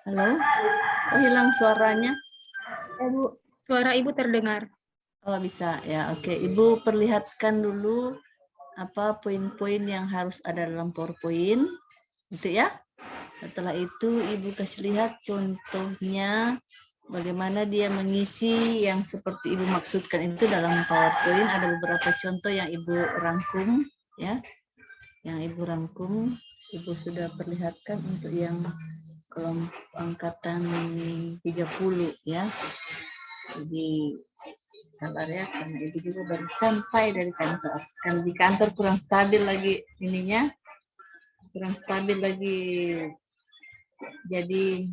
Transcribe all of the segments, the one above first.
Halo? Oh, hilang suaranya? Bu, suara Ibu terdengar. Oh, bisa ya. Oke, Ibu perlihatkan dulu apa poin-poin yang harus ada dalam PowerPoint. Gitu ya. Setelah itu Ibu kasih lihat contohnya bagaimana dia mengisi yang seperti Ibu maksudkan itu dalam PowerPoint. Ada beberapa contoh yang Ibu rangkum ya. Yang Ibu rangkum, Ibu sudah perlihatkan untuk yang kelompok angkatan 30 ya. Jadi sabar ya, karena Ibu juga baru sampai dari kantor. Kan di kantor kurang stabil lagi ininya. Kurang stabil lagi. Jadi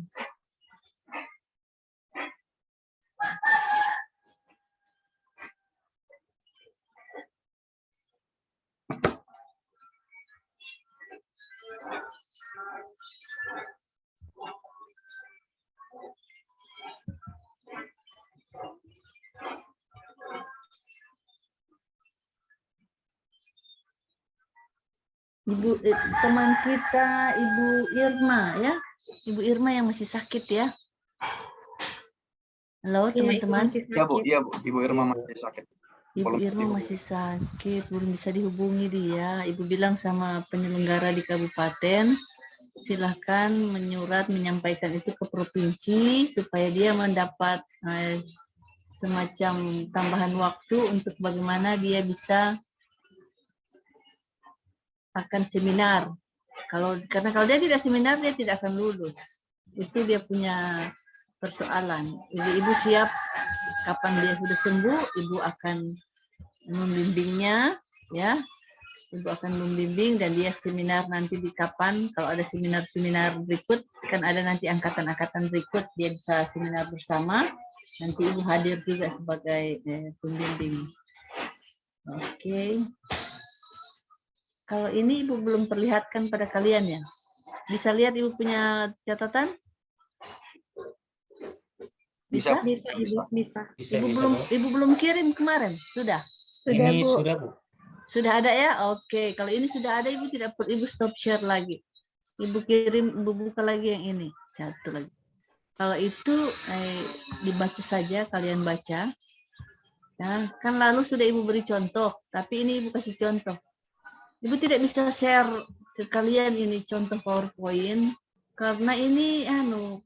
Ibu teman kita Ibu Irma ya. Ibu Irma yang masih sakit ya. Halo teman-teman. Ya, Bu. Iya, Bu. Ibu Irma masih sakit. Ibu Irma masih sakit, belum bisa dihubungi dia. Ibu bilang sama penyelenggara di kabupaten, silahkan menyurat menyampaikan itu ke provinsi supaya dia mendapat semacam tambahan waktu untuk bagaimana dia bisa akan seminar. Karena kalau dia tidak seminar dia tidak akan lulus. Itu dia punya persoalan. Jadi Ibu siap kapan dia sudah sembuh, Ibu akan membimbingnya ya. Ibu akan membimbing dan dia seminar nanti di kapan, kalau ada seminar-seminar berikut, kan ada nanti angkatan-angkatan berikut, dia bisa seminar bersama, nanti Ibu hadir juga sebagai pembimbing. Oke. Kalau ini Ibu belum perlihatkan pada kalian ya. Bisa lihat Ibu punya catatan? Bisa? Bisa, Ibu. Bisa. Ibu belum kirim kemarin, sudah? Sudah, Ini Bu. sudah, Bu. Sudah ada ya? Oke, kalau ini sudah ada Ibu tidak perlu Ibu stop share lagi. Ibu kirim, Ibu buka lagi yang ini. Satu lagi. Kalau itu dibaca saja, kalian baca. Ya, kan lalu sudah Ibu beri contoh, tapi ini Ibu kasih contoh. Ibu tidak bisa share ke kalian ini contoh PowerPoint karena ini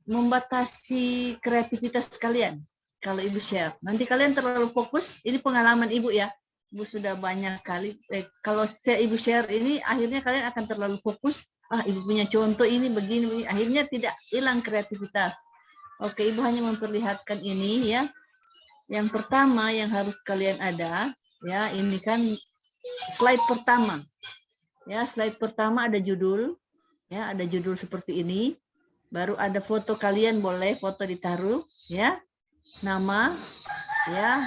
membatasi kreativitas kalian. Kalau Ibu share, nanti kalian terlalu fokus. Ini pengalaman Ibu ya. Ibu sudah banyak kali. Kalau Ibu share ini, akhirnya kalian akan terlalu fokus. Ibu punya contoh ini begini. Akhirnya tidak hilang kreativitas. Oke, Ibu hanya memperlihatkan ini ya. Yang pertama yang harus kalian ada, ya ini kan slide pertama. Ya, slide pertama ada judul. Ya, ada judul seperti ini. Baru ada foto kalian, boleh foto ditaruh ya. Nama ya,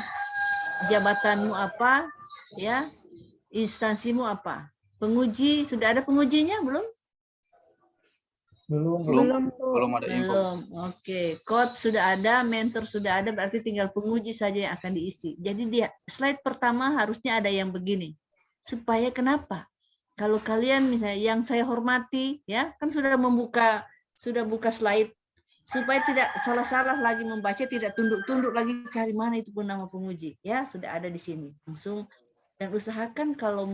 jabatanmu apa ya, instansimu apa. Penguji sudah ada pengujinya belum? Belum ada info. Belum. Oke, coach sudah ada, mentor sudah ada, berarti tinggal penguji saja yang akan diisi. Jadi dia slide pertama harusnya ada yang begini. Supaya kenapa? Kalau kalian misalnya yang saya hormati ya, kan sudah buka slide supaya tidak salah-salah lagi membaca, tidak tunduk-tunduk lagi cari mana itu pun nama penguji ya, sudah ada di sini. Langsung, dan usahakan kalau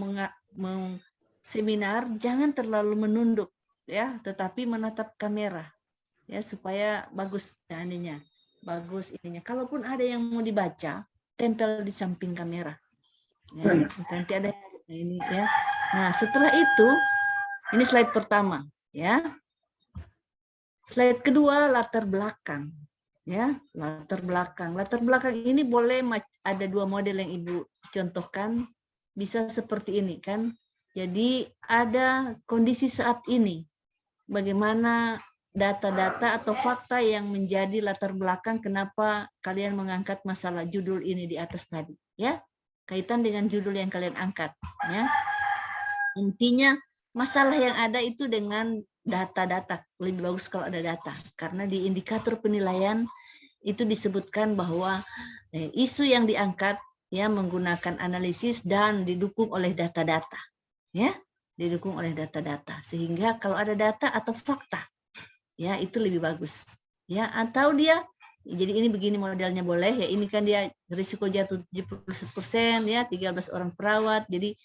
seminar jangan terlalu menunduk ya, tetapi menatap kamera ya supaya bagus ininya. Bagus ininya. Kalaupun ada yang mau dibaca, tempel di samping kamera. Ya, nanti ada ini ya. Nah, setelah itu ini slide pertama ya. Slide kedua latar belakang. Ya, latar belakang. Latar belakang ini boleh ada dua model yang Ibu contohkan, bisa seperti ini kan. Jadi ada kondisi saat ini. Bagaimana data-data atau fakta yang menjadi latar belakang kenapa kalian mengangkat masalah judul ini di atas tadi, ya. Kaitan dengan judul yang kalian angkat, ya. Intinya masalah yang ada itu dengan data-data. Lebih bagus kalau ada data, karena di indikator penilaian itu disebutkan bahwa isu yang diangkat ya menggunakan analisis dan didukung oleh data-data, ya. Didukung oleh data-data, sehingga kalau ada data atau fakta ya itu lebih bagus. Ya, atau dia jadi ini begini modelnya boleh ya, ini kan dia risiko jatuh 70%, ya 13 orang perawat, jadi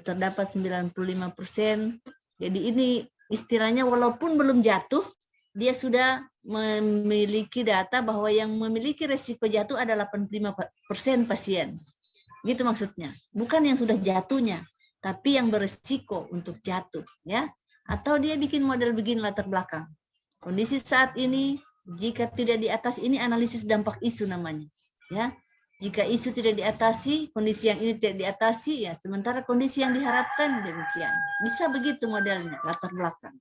terdapat 95%. Jadi ini istilahnya walaupun belum jatuh, dia sudah memiliki data bahwa yang memiliki risiko jatuh adalah 85% pasien. Gitu maksudnya. Bukan yang sudah jatuhnya, tapi yang berisiko untuk jatuh, ya. Atau dia bikin model begini latar belakang. Kondisi saat ini, jika tidak di atas ini analisis dampak isu namanya, ya. Jika isu tidak diatasi, kondisi yang ini tidak diatasi, ya sementara kondisi yang diharapkan demikian. Bisa begitu modelnya, latar belakang.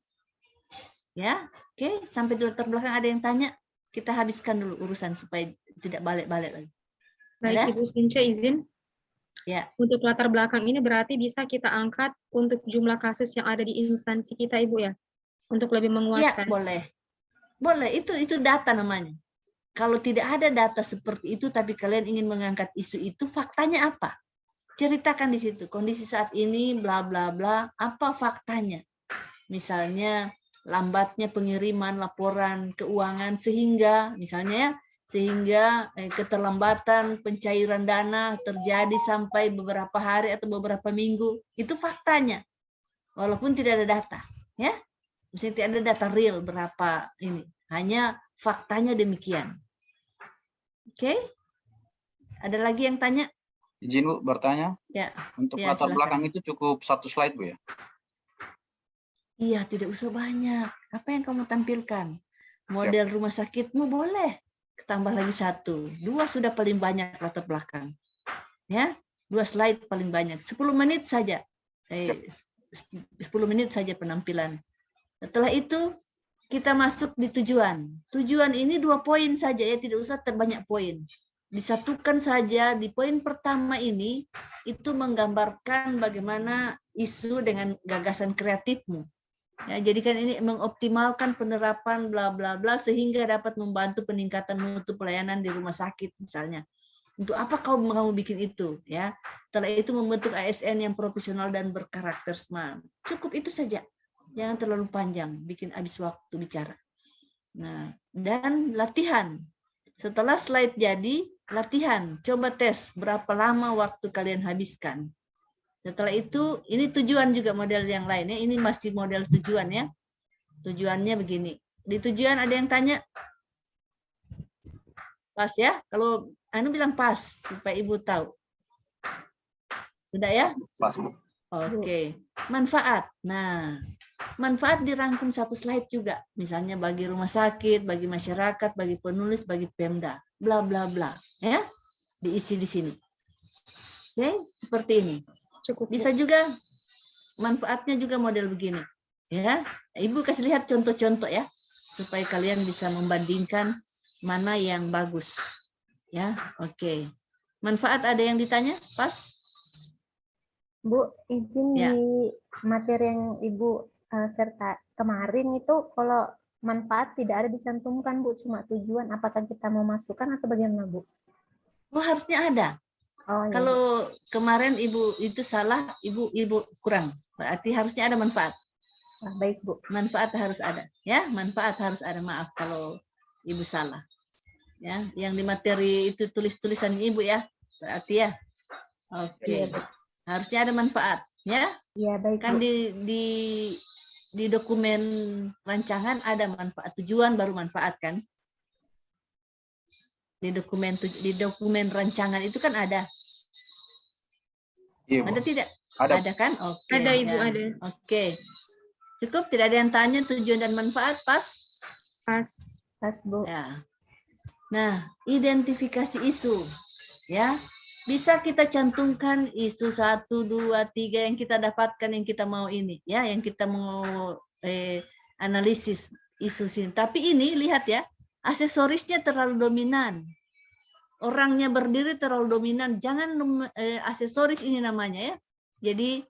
Ya, oke. Sampai di latar belakang ada yang tanya, kita habiskan dulu urusan supaya tidak balik-balik lagi. Baik, Ada? Ibu Sinca izin. Ya. Untuk latar belakang ini berarti bisa kita angkat untuk jumlah kasus yang ada di instansi kita, Ibu ya? Untuk lebih Ya, menguatkan. boleh. Boleh, itu data namanya. Kalau tidak ada data seperti itu, tapi kalian ingin mengangkat isu itu, faktanya apa? Ceritakan di situ, kondisi saat ini, bla bla bla, apa faktanya? Misalnya, lambatnya pengiriman laporan keuangan sehingga, misalnya ya, sehingga keterlambatan pencairan dana terjadi sampai beberapa hari atau beberapa minggu. Itu faktanya, walaupun tidak ada data. Ya, misalnya tidak ada data real berapa ini, hanya faktanya demikian. Oke? Ada lagi yang tanya? Izin Bu bertanya. Ya. Untuk Ya, latar silakan. belakang itu cukup 1 slide Bu ya? Iya, tidak usah banyak. Apa yang kamu tampilkan? Model rumah sakitmu boleh. Tambah lagi 1. 2 sudah paling banyak latar belakang. Ya, 2 slide paling banyak. 10 menit saja. 10 menit saja penampilan. Setelah itu, kita masuk di tujuan. Tujuan ini 2 poin saja ya, tidak usah terbanyak poin. Disatukan saja di poin pertama ini, itu menggambarkan bagaimana isu dengan gagasan kreatifmu. Ya, jadikan ini mengoptimalkan penerapan bla bla bla sehingga dapat membantu peningkatan mutu pelayanan di rumah sakit misalnya. Untuk apa kamu bikin itu ya? Setelah itu membentuk ASN yang profesional dan berkarakter smart. Cukup itu saja. Jangan terlalu panjang, bikin habis waktu bicara. Nah, dan latihan. Setelah slide jadi, latihan. Coba tes berapa lama waktu kalian habiskan. Setelah itu, ini tujuan juga model yang lain ya. Ini masih model tujuan ya. Tujuannya begini. Di tujuan ada yang tanya? Pas ya? Kalau Anu bilang pas, supaya Ibu tahu. Sudah ya? Pas Bu. Oke. Manfaat. Nah, manfaat dirangkum 1 slide juga. Misalnya bagi rumah sakit, bagi masyarakat, bagi penulis, bagi Pemda. Bla, bla, bla. Ya? Diisi di sini. Oke? Seperti ini. Cukup. Bisa juga manfaatnya juga model begini. Ya, Ibu kasih lihat contoh-contoh ya, supaya kalian bisa membandingkan mana yang bagus. Ya, oke. Manfaat ada yang ditanya? Pas? Bu, izin Ya. di materi yang Ibu serta kemarin itu kalau manfaat tidak ada dicantumkan Bu, cuma tujuan. Apakah kita mau masukkan atau bagaimana Bu? Oh, harusnya ada. Oh, ya. Kalau kemarin Ibu itu salah, Ibu kurang. Berarti harusnya ada manfaat. Ah, baik Bu. Manfaat harus ada, ya. Manfaat harus ada. Maaf kalau Ibu salah. Ya, yang di materi itu tulis-tulisan Ibu ya. Berarti ya. Oke. Iya, Bu. Harusnya ada manfaat, ya. Iya, baik Kan Bu. di dokumen rancangan ada manfaat, tujuan baru manfaat kan. Di dokumen rancangan itu kan ada. Iya Bu. Ada tidak? Ada kan? Oke. Ada Ibu, ya. ada. Oke. Cukup, tidak ada yang tanya tujuan dan manfaat, pas? Pas. Pas Bu. Ya. Nah, identifikasi isu. Ya. Bisa kita cantumkan isu 1, 2, 3 yang kita dapatkan, yang kita mau ini, ya, yang kita mau analisis isu sini. Tapi ini lihat ya, aksesorisnya terlalu dominan. Orangnya berdiri terlalu dominan. Jangan aksesoris ini namanya ya. Jadi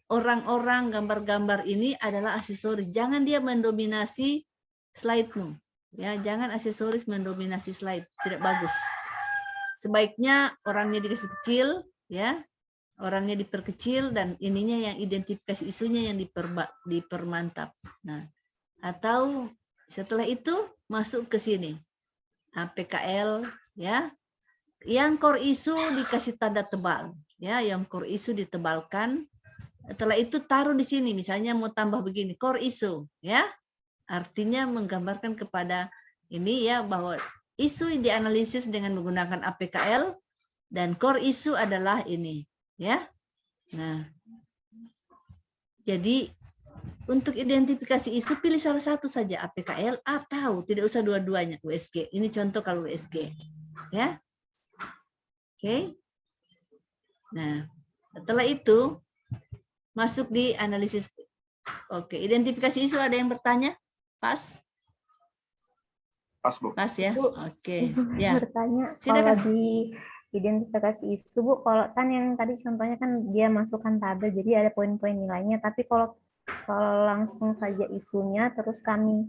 orang-orang, gambar-gambar ini adalah aksesoris. Jangan dia mendominasi slide-mu. Ya, jangan aksesoris mendominasi slide. Tidak bagus. Sebaiknya orangnya dikasih kecil, ya, orangnya diperkecil dan ininya yang identifikasi isunya yang dipermantap. Nah, Atau setelah itu masuk ke sini. APKL ya. Yang core isu dikasih tanda tebal ya, yang core isu ditebalkan. Setelah itu taruh di sini, misalnya mau tambah begini, core isu ya. Artinya menggambarkan kepada ini ya, bahwa isu dianalisis dengan menggunakan APKL dan core isu adalah ini ya. Nah, jadi untuk identifikasi isu pilih salah satu saja, APKL atau tidak usah dua-duanya, USG. Ini contoh kalau USG ya. Oke. Nah, setelah itu masuk di analisis. Oke, identifikasi isu, ada yang bertanya? Pas? Pas, Bu. Pas ya. Bu, Oke. Ibu Ya. bertanya, Silakan. kalau di identifikasi isu, Bu, kalau kan yang tadi contohnya kan dia masukkan tabel, jadi ada poin-poin nilainya, tapi kalau langsung saja isunya, terus kami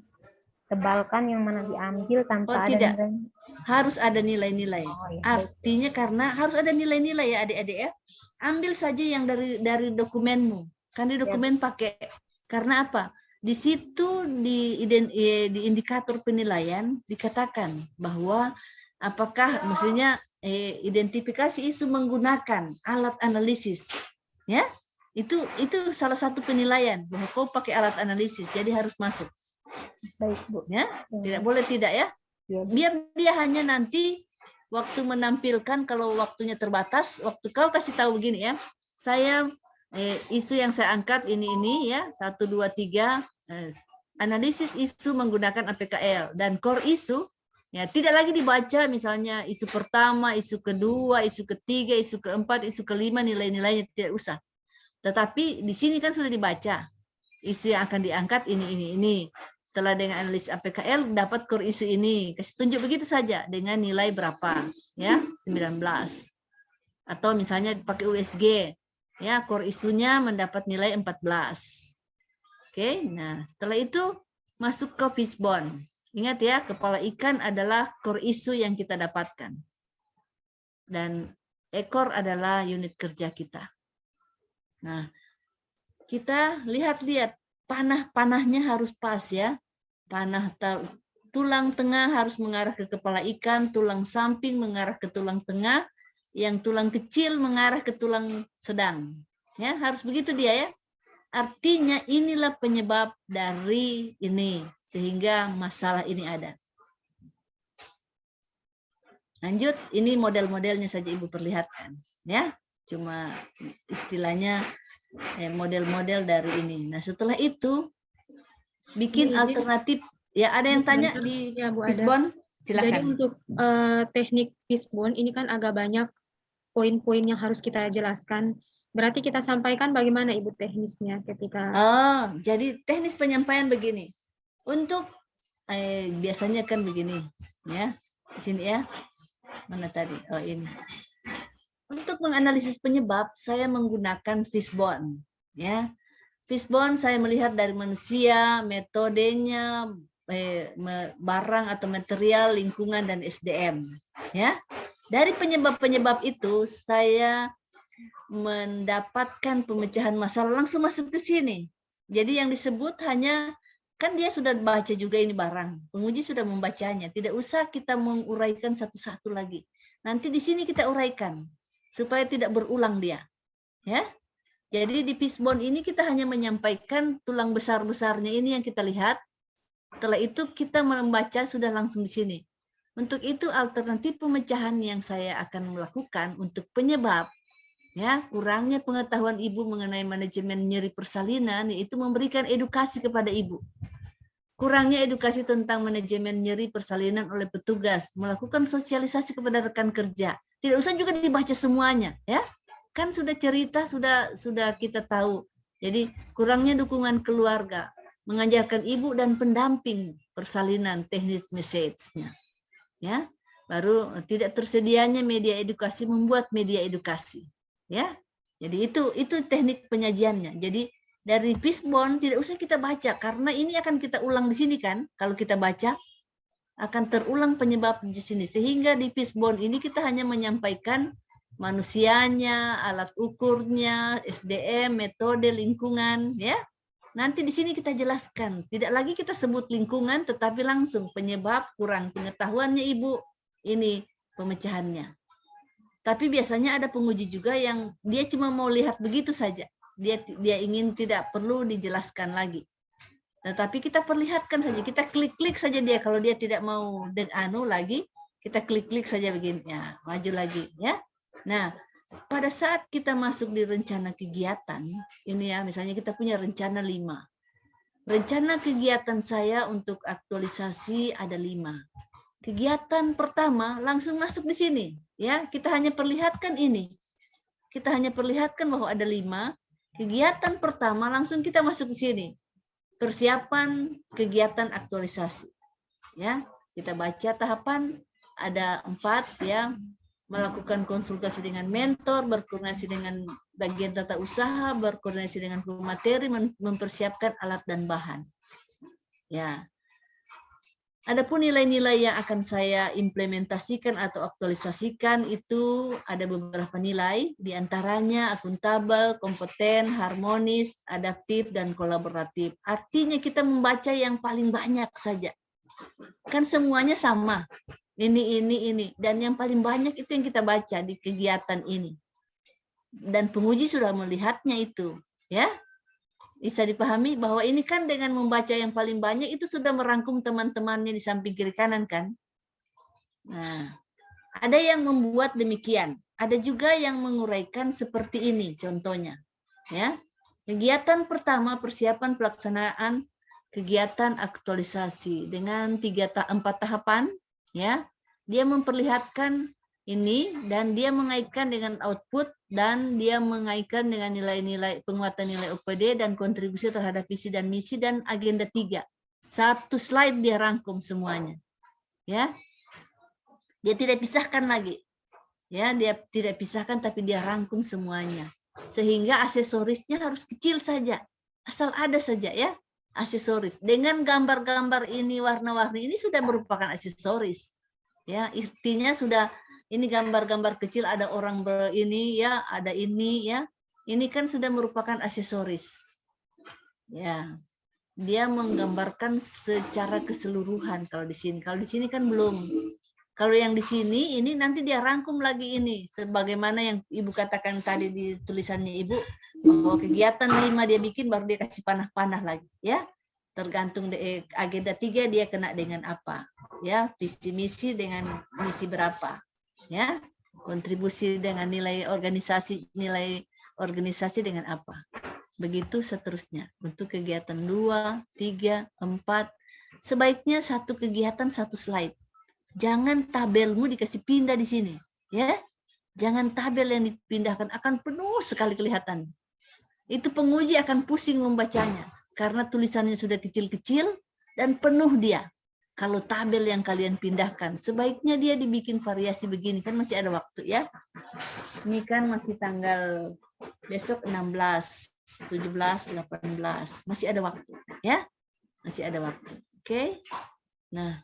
tebalkan yang mana diambil tanpa ada tidak. nilai. Harus ada nilai-nilai. Oh, ya, baik. Artinya karena harus ada nilai-nilai ya adik-adik ya. Ambil saja yang dari dokumenmu. Kan di dokumen pakai. Karena apa? Di situ di indikator penilaian dikatakan bahwa apakah maksudnya identifikasi isu menggunakan alat analisis. Ya. Itu salah satu penilaian bahwa kau pakai alat analisis, jadi harus masuk. Baik, Bu. Ya, tidak boleh tidak ya. Ya, Biar dia hanya nanti waktu menampilkan, kalau waktunya terbatas, waktu kau kasih tahu begini ya, saya isu yang saya angkat ini ya, 1, 2, 3, analisis isu menggunakan APKL dan core isu, ya tidak lagi dibaca misalnya isu pertama, isu kedua, isu ketiga, isu keempat, isu kelima, nilai-nilainya tidak usah. Tetapi di sini kan sudah dibaca isu yang akan diangkat ini. Setelah dengan analisis APKL dapat core isu ini, kasih tunjuk begitu saja dengan nilai berapa ya, 19. Atau misalnya pakai USG ya, core isunya mendapat nilai 14. Oke, nah setelah itu masuk ke fishbone. Ingat ya, kepala ikan adalah core isu yang kita dapatkan. Dan ekor adalah unit kerja kita. Nah, kita lihat-lihat panahnya harus pas ya. Panah tulang tengah harus mengarah ke kepala ikan, tulang samping mengarah ke tulang tengah, yang tulang kecil mengarah ke tulang sedang. Ya, harus begitu dia ya. Artinya inilah penyebab dari ini sehingga masalah ini ada. Lanjut, ini model-modelnya saja Ibu perlihatkan ya. Cuma istilahnya model-model dari ini. Nah, setelah itu bikin alternatif. Ya, ada yang tanya di ya, Bu, fishbone? Silakan. Jadi untuk teknik fishbone ini kan agak banyak poin-poin yang harus kita jelaskan. Berarti kita sampaikan bagaimana Ibu teknisnya ketika... Jadi teknis penyampaian begini. Untuk biasanya kan begini ya. Di sini ya. Mana tadi? Oh, ini. Untuk menganalisis penyebab, saya menggunakan fishbone. Ya, fishbone saya melihat dari manusia, metodenya, barang atau material, lingkungan dan SDM. Ya, dari penyebab-penyebab itu saya mendapatkan pemecahan masalah langsung masuk ke sini. Jadi yang disebut hanya kan dia sudah baca juga ini barang, penguji sudah membacanya. Tidak usah kita menguraikan satu-satu lagi. Nanti di sini kita uraikan supaya tidak berulang dia, ya. Jadi di fishbone ini kita hanya menyampaikan tulang besar-besarnya ini yang kita lihat. Setelah itu kita membaca sudah langsung di sini. Untuk itu alternatif pemecahan yang saya akan melakukan untuk penyebab, ya, kurangnya pengetahuan Ibu mengenai manajemen nyeri persalinan, yaitu memberikan edukasi kepada Ibu. Kurangnya edukasi tentang manajemen nyeri persalinan oleh petugas, melakukan sosialisasi kepada rekan kerja. Tidak usah juga dibaca semuanya, ya. Kan sudah cerita, sudah kita tahu. Jadi kurangnya dukungan keluarga, mengajarkan ibu dan pendamping persalinan teknik message-nya. Ya. Baru tidak tersedianya media edukasi, membuat media edukasi. Ya. Jadi itu teknik penyajiannya. Jadi dari fishbone tidak usah kita baca karena ini akan kita ulang di sini kan. Kalau kita baca akan terulang penyebab di sini. Sehingga di fishbone ini kita hanya menyampaikan manusianya, alat ukurnya, SDM, metode, lingkungan, ya. Nanti di sini kita jelaskan. Tidak lagi kita sebut lingkungan, tetapi langsung penyebab kurang pengetahuannya Ibu. Ini pemecahannya. Tapi biasanya ada penguji juga yang dia cuma mau lihat begitu saja. Dia ingin tidak perlu dijelaskan lagi. Tetapi kita perlihatkan saja, kita klik-klik saja dia. Kalau dia tidak mau lagi, kita klik-klik saja begini. Ya, maju lagi ya. Nah, pada saat kita masuk di rencana kegiatan, ini ya, misalnya kita punya rencana 5. Rencana kegiatan saya untuk aktualisasi ada 5. Kegiatan pertama langsung masuk di sini. Ya, kita hanya perlihatkan ini. Kita hanya perlihatkan bahwa ada 5. Kegiatan pertama langsung kita masuk di sini. Persiapan kegiatan aktualisasi. Ya, kita baca tahapan ada 4 ya. Melakukan konsultasi dengan mentor, berkoordinasi dengan bagian tata usaha, berkoordinasi dengan pemateri, mempersiapkan alat dan bahan. Ya. Adapun nilai-nilai yang akan saya implementasikan atau aktualisasikan itu ada beberapa nilai, diantaranya akuntabel, kompeten, harmonis, adaptif, dan kolaboratif. Artinya kita membaca yang paling banyak saja. Kan semuanya sama. Ini. Dan yang paling banyak itu yang kita baca di kegiatan ini. Dan penguji sudah melihatnya itu. Ya, bisa dipahami bahwa ini kan dengan membaca yang paling banyak itu sudah merangkum teman-temannya di samping kiri kanan kan. Nah, ada yang membuat demikian. Ada juga yang menguraikan seperti ini contohnya. Ya, kegiatan pertama persiapan pelaksanaan kegiatan aktualisasi dengan 4 tahapan. Ya, dia memperlihatkan ini dan dia mengaitkan dengan output dan dia mengaitkan dengan nilai-nilai penguatan nilai OPD dan kontribusi terhadap visi dan misi dan agenda 3. 1 slide dia rangkum semuanya. Ya. Dia tidak pisahkan lagi. Ya, dia tidak pisahkan tapi dia rangkum semuanya. Sehingga aksesorisnya harus kecil saja. Asal ada saja ya. Aksesoris. Dengan gambar-gambar ini warna-warni ini sudah merupakan aksesoris. Ya, intinya sudah ini gambar-gambar kecil ada orang ini ya, ada ini ya. Ini kan sudah merupakan aksesoris. Ya. Dia menggambarkan secara keseluruhan kalau di sini. Kalau di sini kan belum. Kalau yang di sini ini nanti dia rangkum lagi ini sebagaimana yang Ibu katakan tadi di tulisannya Ibu bahwa kegiatan 5 dia bikin baru dia kasih panah-panah lagi ya. Tergantung agenda 3 dia kena dengan apa. Ya, visi misi dengan misi berapa. Ya, kontribusi dengan nilai organisasi dengan apa. Begitu seterusnya. Untuk kegiatan 2, 3, 4, sebaiknya satu kegiatan 1 slide. Jangan tabelmu dikasih pindah di sini, ya. Jangan tabel yang dipindahkan akan penuh sekali kelihatan. Itu penguji akan pusing membacanya karena tulisannya sudah kecil-kecil dan penuh dia. Kalau tabel yang kalian pindahkan, sebaiknya dia dibikin variasi begini, kan masih ada waktu ya. Ini kan masih tanggal besok 16, 17, 18, masih ada waktu ya. Masih ada waktu. Oke. Nah,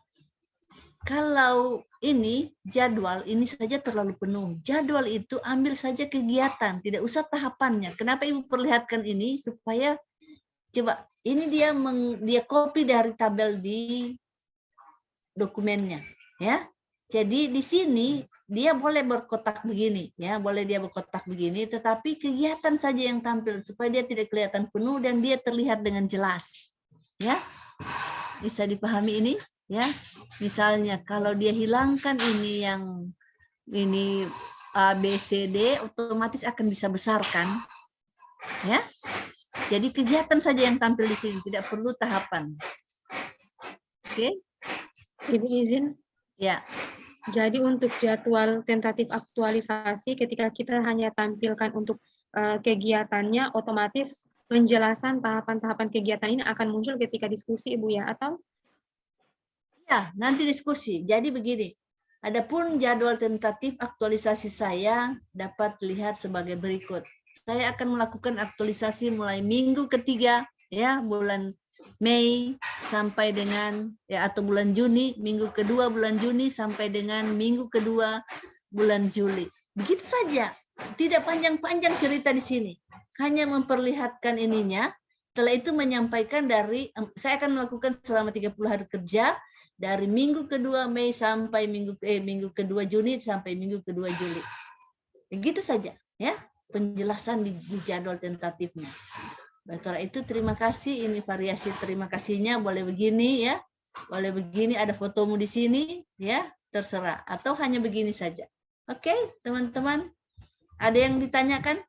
kalau ini jadwal ini saja terlalu penuh. Jadwal itu ambil saja kegiatan, tidak usah tahapannya. Kenapa Ibu perlihatkan ini supaya coba ini dia copy dari tabel di dokumennya, ya. Jadi di sini dia boleh berkotak begini, ya, boleh dia berkotak begini, tetapi kegiatan saja yang tampil supaya dia tidak kelihatan penuh dan dia terlihat dengan jelas, ya. Bisa dipahami ini, ya. Misalnya kalau dia hilangkan ini yang ini A, B, C, D, otomatis akan bisa besarkan, ya. Jadi kegiatan saja yang tampil di sini, tidak perlu tahapan. Oke. Ibu izin. Ya. Jadi untuk jadwal tentatif aktualisasi ketika kita hanya tampilkan untuk kegiatannya, otomatis penjelasan tahapan-tahapan kegiatan ini akan muncul ketika diskusi Ibu ya, atau? Ya, nanti diskusi. Jadi begini, adapun jadwal tentatif aktualisasi saya dapat dilihat sebagai berikut. Saya akan melakukan aktualisasi mulai minggu ketiga, ya, bulan Mei sampai dengan ya atau bulan Juni, minggu kedua bulan Juni sampai dengan minggu kedua bulan Juli. Begitu saja. Tidak panjang-panjang cerita di sini. Hanya memperlihatkan ininya, Setelah itu menyampaikan saya akan melakukan selama 30 hari kerja dari minggu kedua Mei sampai minggu kedua Juni sampai minggu kedua Juli. Begitu saja ya penjelasan di jadwal tentatifnya. Setelah itu terima kasih, ini variasi terima kasihnya boleh begini ya. Boleh begini, ada fotomu di sini ya, terserah atau hanya begini saja. Oke, teman-teman. Ada yang ditanyakan?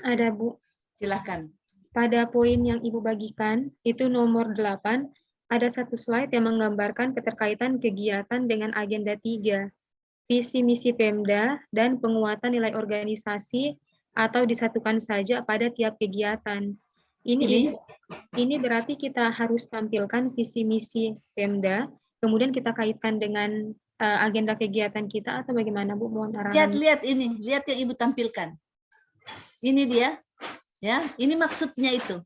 Ada, Bu. Silahkan. Pada poin yang Ibu bagikan, itu nomor 8, ada satu slide yang menggambarkan keterkaitan kegiatan dengan agenda 3, visi misi Pemda dan penguatan nilai organisasi atau disatukan saja pada tiap kegiatan. Ini berarti kita harus tampilkan visi misi Pemda, kemudian kita kaitkan dengan agenda kegiatan kita atau bagaimana, Bu? Mohon arahan. Lihat ini, lihat yang Ibu tampilkan. Ini dia. Ya, ini maksudnya itu.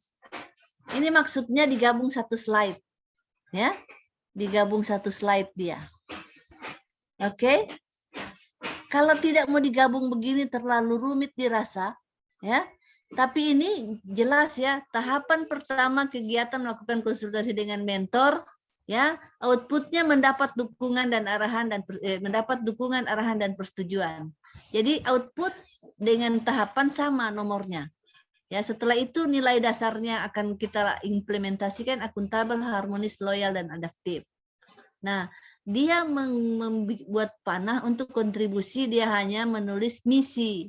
Ini maksudnya digabung satu slide. Ya. Digabung satu slide dia. Oke. Kalau tidak mau digabung begini terlalu rumit dirasa, ya. Tapi ini jelas ya, tahapan pertama kegiatan melakukan konsultasi dengan mentor, ya. Outputnya mendapat dukungan dan arahan dan persetujuan. Jadi output dengan tahapan sama nomornya. Ya, setelah itu nilai dasarnya akan kita implementasikan akuntabel, harmonis, loyal, dan adaptif. Nah, dia membuat panah untuk kontribusi, dia hanya menulis misi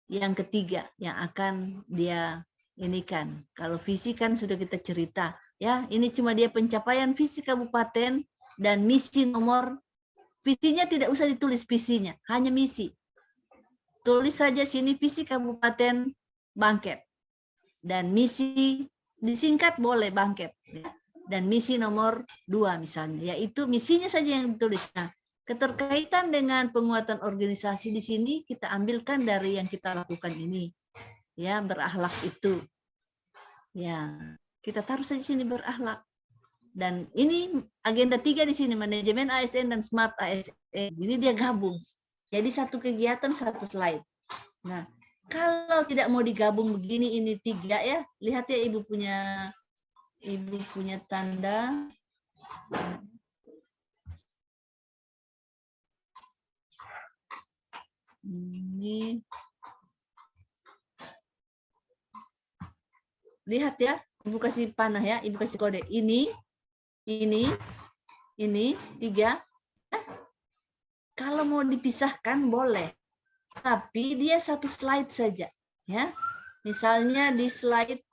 yang ketiga yang akan dia inikan. Kalau visi kan sudah kita cerita, ya. Ini cuma dia pencapaian visi kabupaten dan misi nomor. Visinya tidak usah ditulis visinya, hanya misi. Tulis saja sini visi kabupaten Bangkep. Dan misi disingkat boleh Bangkep. Dan misi nomor 2 misalnya, yaitu misinya saja yang ditulis. Nah, keterkaitan dengan penguatan organisasi di sini kita ambilkan dari yang kita lakukan ini. Ya, berakhlak itu. Ya, kita taruh saja sini berakhlak. Dan ini agenda 3 di sini, manajemen ASN dan smart ASN. Ini dia gabung. Jadi satu kegiatan satu slide. Nah, kalau tidak mau digabung begini, ini 3 ya. Lihat ya Ibu punya tanda. Ini. Lihat ya, Ibu kasih panah ya, Ibu kasih kode. Ini 3. Kalau mau dipisahkan boleh. Tapi dia satu slide saja, ya. Misalnya di slide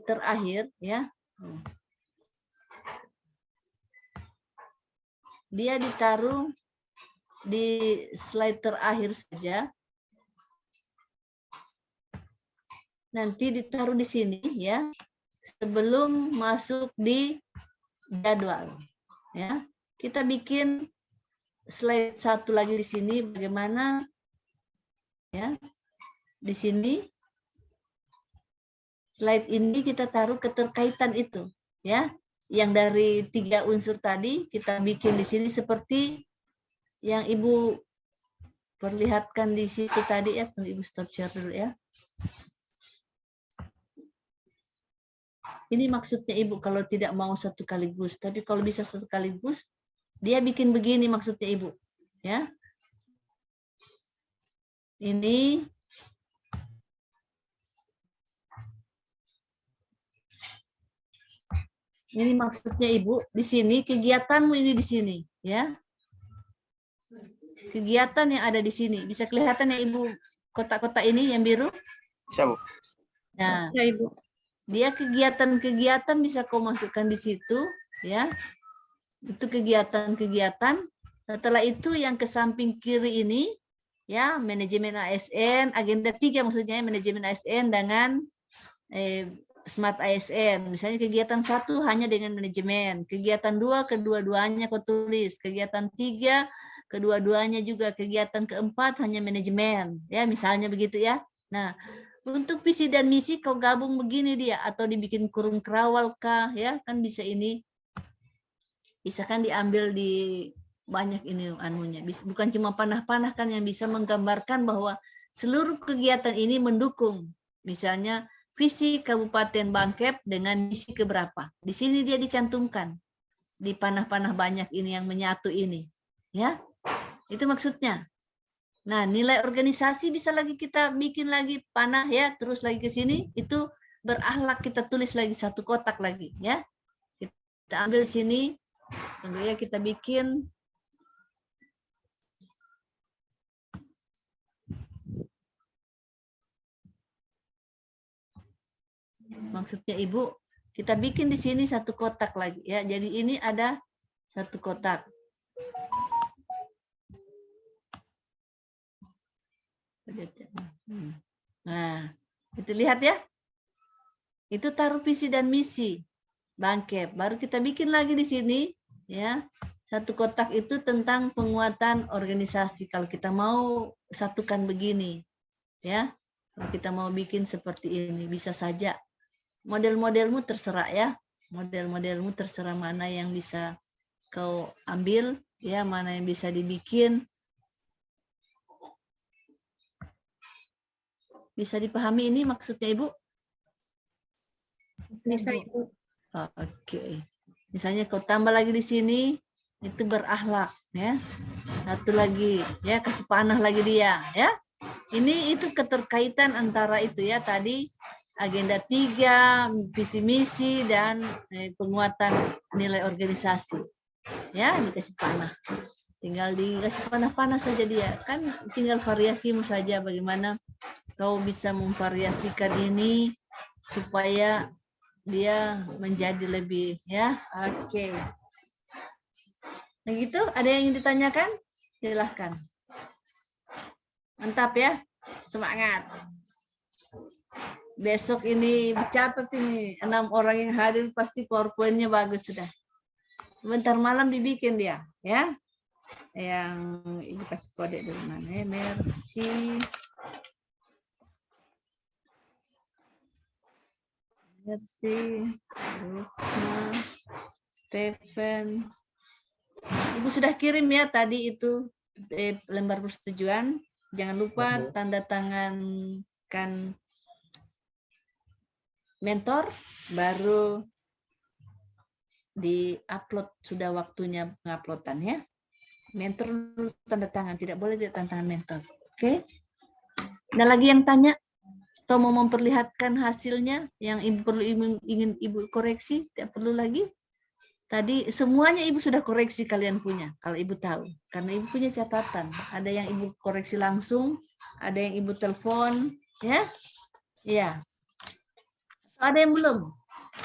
terakhir, ya. Dia ditaruh di slide terakhir saja. Nanti ditaruh di sini, ya. Sebelum masuk di jadwal, ya. Kita bikin slide satu lagi di sini, bagaimana ya, di sini slide ini kita taruh keterkaitan itu ya, yang dari 3 unsur tadi kita bikin di sini seperti yang Ibu perlihatkan di situ tadi ya. Tunggu Ibu stop share dulu ya. Ini maksudnya Ibu kalau tidak mau satu sekaligus, tapi kalau bisa satu sekaligus dia bikin begini maksudnya Ibu, ya. Ini maksudnya Ibu, di sini kegiatanmu ini di sini, ya. Kegiatan yang ada di sini, bisa kelihatan ya Ibu kotak-kotak ini yang biru? Bisa, Bu. Nah, Ya, Ibu. dia kegiatan-kegiatan bisa kau masukkan di situ, ya. Itu kegiatan-kegiatan. Setelah itu yang ke samping kiri ini, ya, manajemen ASN, agenda 3 maksudnya manajemen ASN dengan smart ASN. Misalnya kegiatan 1 hanya dengan manajemen, kegiatan 2 kedua-duanya kau tulis, kegiatan 3 kedua-duanya juga, kegiatan keempat hanya manajemen, ya, misalnya begitu ya. Nah, untuk visi dan misi kau gabung begini dia, atau dibikin kurung kerawal kah, ya, kan bisa ini. Bisa kan diambil di banyak ini anunya. Bukan cuma panah-panah kan yang bisa menggambarkan bahwa seluruh kegiatan ini mendukung Misalnya visi Kabupaten Bangkep dengan misi keberapa. Di sini dia dicantumkan. Di panah-panah banyak ini yang menyatu ini. Ya, itu maksudnya. Nah, nilai organisasi bisa lagi kita bikin lagi panah ya, terus lagi ke sini, itu berakhlak kita tulis lagi satu kotak lagi ya. Kita ambil sini, tentu ya kita bikin maksudnya Ibu, kita bikin di sini satu kotak lagi ya. Jadi ini ada satu kotak. Nah, itu lihat ya. Itu taruh visi dan misi Bangkep. Baru kita bikin lagi di sini ya. Satu kotak itu tentang penguatan organisasi. Kalau kita mau satukan begini ya. Kalau kita mau bikin seperti ini bisa saja. Model-modelmu terserah ya. Model-modelmu terserah mana yang bisa kau ambil ya, mana yang bisa dibikin. Bisa dipahami ini maksudnya Ibu? Bisa Ibu. Oke. Misalnya kau tambah lagi di sini, itu berakhlak ya. Satu lagi ya, kasih panah lagi dia ya. Ini itu keterkaitan antara itu ya tadi agenda 3, visi misi dan penguatan nilai organisasi. Ya, dikasih panah. Tinggal dikasih panah-panah saja dia. Kan tinggal variasimu saja bagaimana kau bisa memvariasikan ini supaya dia menjadi lebih ya. Oke. Nah gitu, ada yang ingin ditanyakan? Silahkan. Mantap ya. Semangat. Besok ini dicatat ini 6 orang yang hadir pasti PowerPoint-nya bagus sudah. Bentar malam dibikin dia ya. Yang ini kasih kode dari mana ya? Mercy. Rukma, Stephen. Ibu sudah kirim ya tadi itu lembar persetujuan. Jangan lupa tanda tangankan mentor, baru di-upload sudah waktunya penguploadan ya. Mentor tanda tangan, tidak boleh di tanda tangan mentor. Oke. Ada lagi yang tanya? Atau mau memperlihatkan hasilnya yang Ibu perlu ingin Ibu koreksi? Tidak perlu lagi? Tadi semuanya Ibu sudah koreksi kalian punya, kalau Ibu tahu. Karena Ibu punya catatan. Ada yang Ibu koreksi langsung, ada yang Ibu telepon, ya? Iya. Ada yang belum?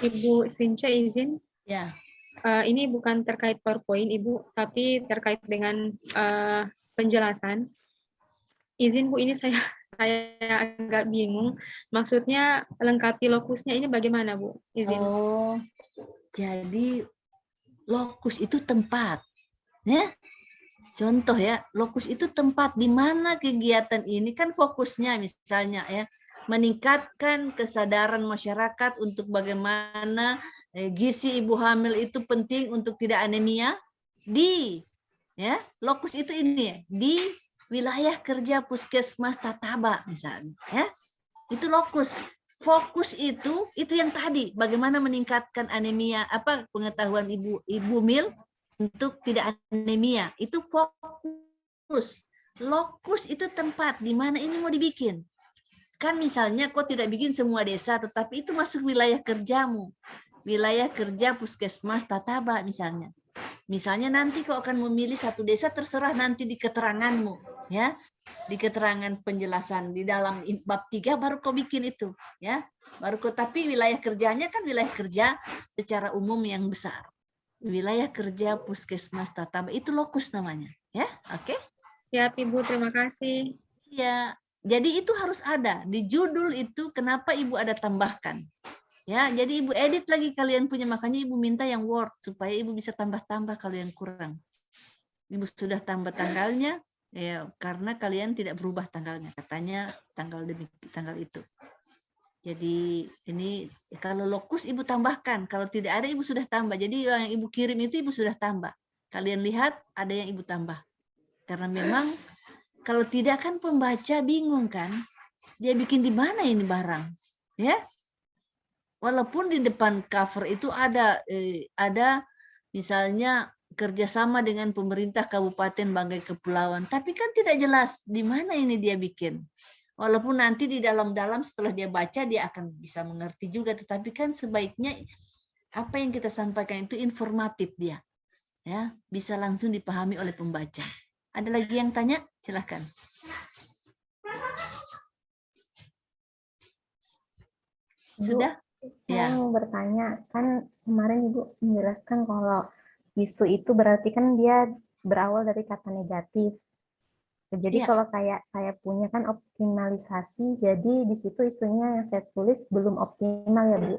Ibu Sinca izin. Ya. Ini bukan terkait PowerPoint Ibu, tapi terkait dengan penjelasan. Izin Bu, ini saya agak bingung. Maksudnya lengkapi lokusnya ini bagaimana Bu? Izin. Oh, jadi lokus itu tempat, ya. Contoh ya, lokus itu tempat di mana kegiatan ini kan fokusnya misalnya ya, meningkatkan kesadaran masyarakat untuk bagaimana gizi ibu hamil itu penting untuk tidak anemia di ya, lokus itu ini ya, di wilayah kerja Puskesmas Tataba misalnya ya. Itu lokus. Fokus itu yang tadi bagaimana meningkatkan anemia pengetahuan ibu hamil untuk tidak anemia. Itu fokus. Lokus itu tempat di mana ini mau dibikin. Kan misalnya kau tidak bikin semua desa, tetapi itu masuk wilayah kerjamu. Wilayah kerja Puskesmas Tataba misalnya. Misalnya nanti kau akan memilih satu desa, terserah nanti di keteranganmu. Ya, di keterangan penjelasan di dalam bab 3 baru kau bikin itu. Ya, baru kau, tapi wilayah kerjanya kan wilayah kerja secara umum yang besar. Wilayah kerja Puskesmas Tataba itu lokus namanya. Ya, oke? Siap Ibu, terima kasih. Ya, jadi itu harus ada di judul itu. Kenapa Ibu ada tambahkan? Ya, jadi Ibu edit lagi kalian punya, makanya Ibu minta yang Word supaya Ibu bisa tambah-tambah kalau yang kurang. Ibu sudah tambah tanggalnya ya, karena kalian tidak berubah tanggalnya, katanya tanggal demi tanggal itu. Jadi ini kalau lokus Ibu tambahkan, kalau tidak ada Ibu sudah tambah. Jadi yang Ibu kirim itu Ibu sudah tambah. Kalian lihat ada yang Ibu tambah. Karena memang kalau tidak kan pembaca bingung kan. dia bikin di mana ini barang, ya? Walaupun di depan cover itu ada misalnya kerjasama dengan pemerintah Kabupaten Banggai Kepulauan, tapi kan tidak jelas di mana ini dia bikin. Walaupun nanti di dalam-dalam setelah dia baca dia akan bisa mengerti juga, tetapi kan sebaiknya apa yang kita sampaikan itu informatif dia, ya, bisa langsung dipahami oleh pembaca. Ada lagi yang tanya? Silahkan. Sudah? Saya Ya. mau bertanya, kan kemarin Ibu menjelaskan kalau isu itu berarti kan dia berawal dari kata negatif. Jadi Ya. kalau kayak saya punya kan optimalisasi, jadi di situ isunya yang saya tulis belum optimal ya Bu?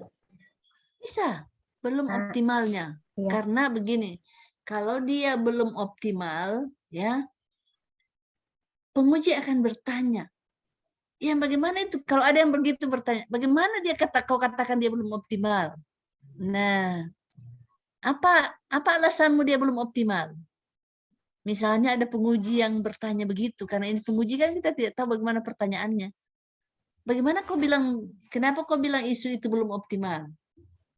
Bisa, belum Nah, optimalnya. iya. Karena begini, kalau dia belum optimal, ya, penguji akan bertanya, ya bagaimana itu? Kalau ada yang begitu bertanya, bagaimana dia kau katakan dia belum optimal? Nah, apa alasanmu dia belum optimal? Misalnya ada penguji yang bertanya begitu, karena ini penguji kan kita tidak tahu bagaimana pertanyaannya. Bagaimana kau bilang, kenapa kau bilang isu itu belum optimal?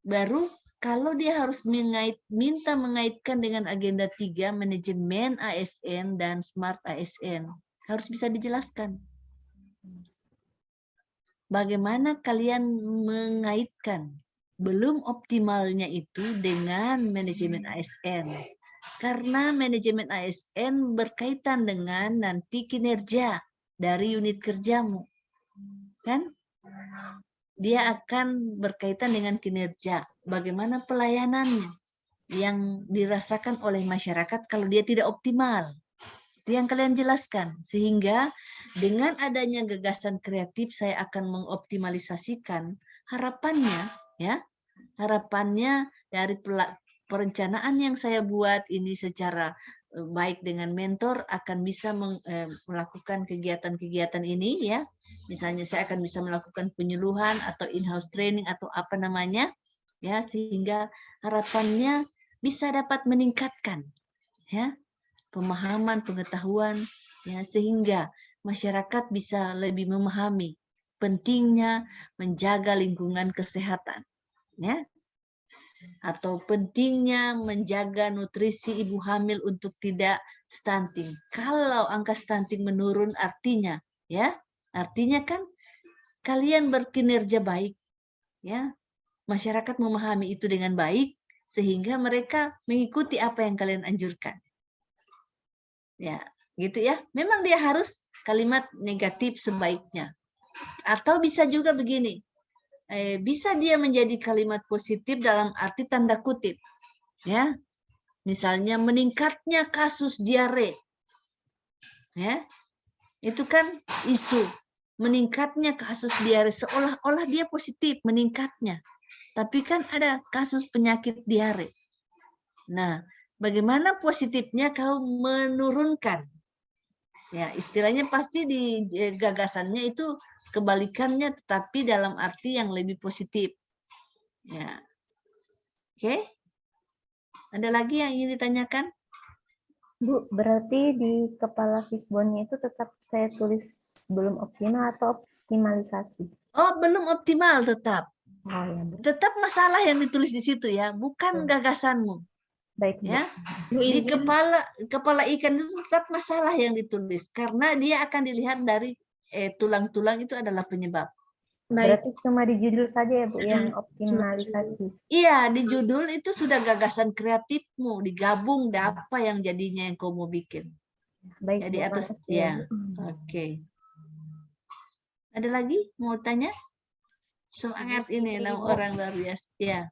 Baru kalau dia harus minta mengaitkan dengan agenda 3, manajemen ASN dan smart ASN, harus bisa dijelaskan. Bagaimana kalian mengaitkan belum optimalnya itu dengan manajemen ASN? Karena manajemen ASN berkaitan dengan nanti kinerja dari unit kerjamu. Kan? Dia akan berkaitan dengan kinerja. Bagaimana pelayanannya yang dirasakan oleh masyarakat kalau dia tidak optimal. Itu yang kalian jelaskan. Sehingga dengan adanya gagasan kreatif saya akan mengoptimalisasikan harapannya, ya. Harapannya dari perencanaan yang saya buat ini secara baik dengan mentor akan bisa melakukan kegiatan-kegiatan ini, ya. Misalnya saya akan bisa melakukan penyuluhan atau in-house training atau apa namanya, ya, sehingga harapannya bisa dapat meningkatkan, ya, pemahaman, pengetahuan, ya, sehingga masyarakat bisa lebih memahami pentingnya menjaga lingkungan kesehatan, ya, atau pentingnya menjaga nutrisi ibu hamil untuk tidak stunting. Kalau angka stunting menurun artinya, ya, artinya kan kalian berkinerja baik, ya, masyarakat memahami itu dengan baik sehingga mereka mengikuti apa yang kalian anjurkan. Ya, gitu ya. Memang dia harus kalimat negatif sebaiknya. Atau bisa juga begini, bisa dia menjadi kalimat positif dalam arti tanda kutip. Ya, misalnya meningkatnya kasus diare. Ya, itu kan isu. Meningkatnya kasus diare, seolah-olah dia positif, meningkatnya. Tapi kan ada kasus penyakit diare. Nah, bagaimana positifnya kau menurunkan? Ya, istilahnya pasti di gagasannya itu kebalikannya, tetapi dalam arti yang lebih positif. Ya, oke. Ada lagi yang ingin ditanyakan? Bu, berarti di kepala fishbone-nya itu tetap saya tulis belum optimal atau optimalisasi? Oh, belum optimal tetap. Oh ya, Bu. Tetap masalah yang ditulis di situ ya, bukan gagasanmu. Baik, Bu. Ya, di kepala ikan itu tetap masalah yang ditulis karena dia akan dilihat dari tulang-tulang itu adalah penyebab. Berarti cuma di judul saja ya Bu yang optimalisasi. Iya, di judul itu sudah gagasan kreatifmu digabung apa yang jadinya yang kau mau bikin. Baik, Jadi Bu, atas makasih ya. Bu. Oke. Ada lagi mau tanya? Semangat ini orang luar biasa. Ya.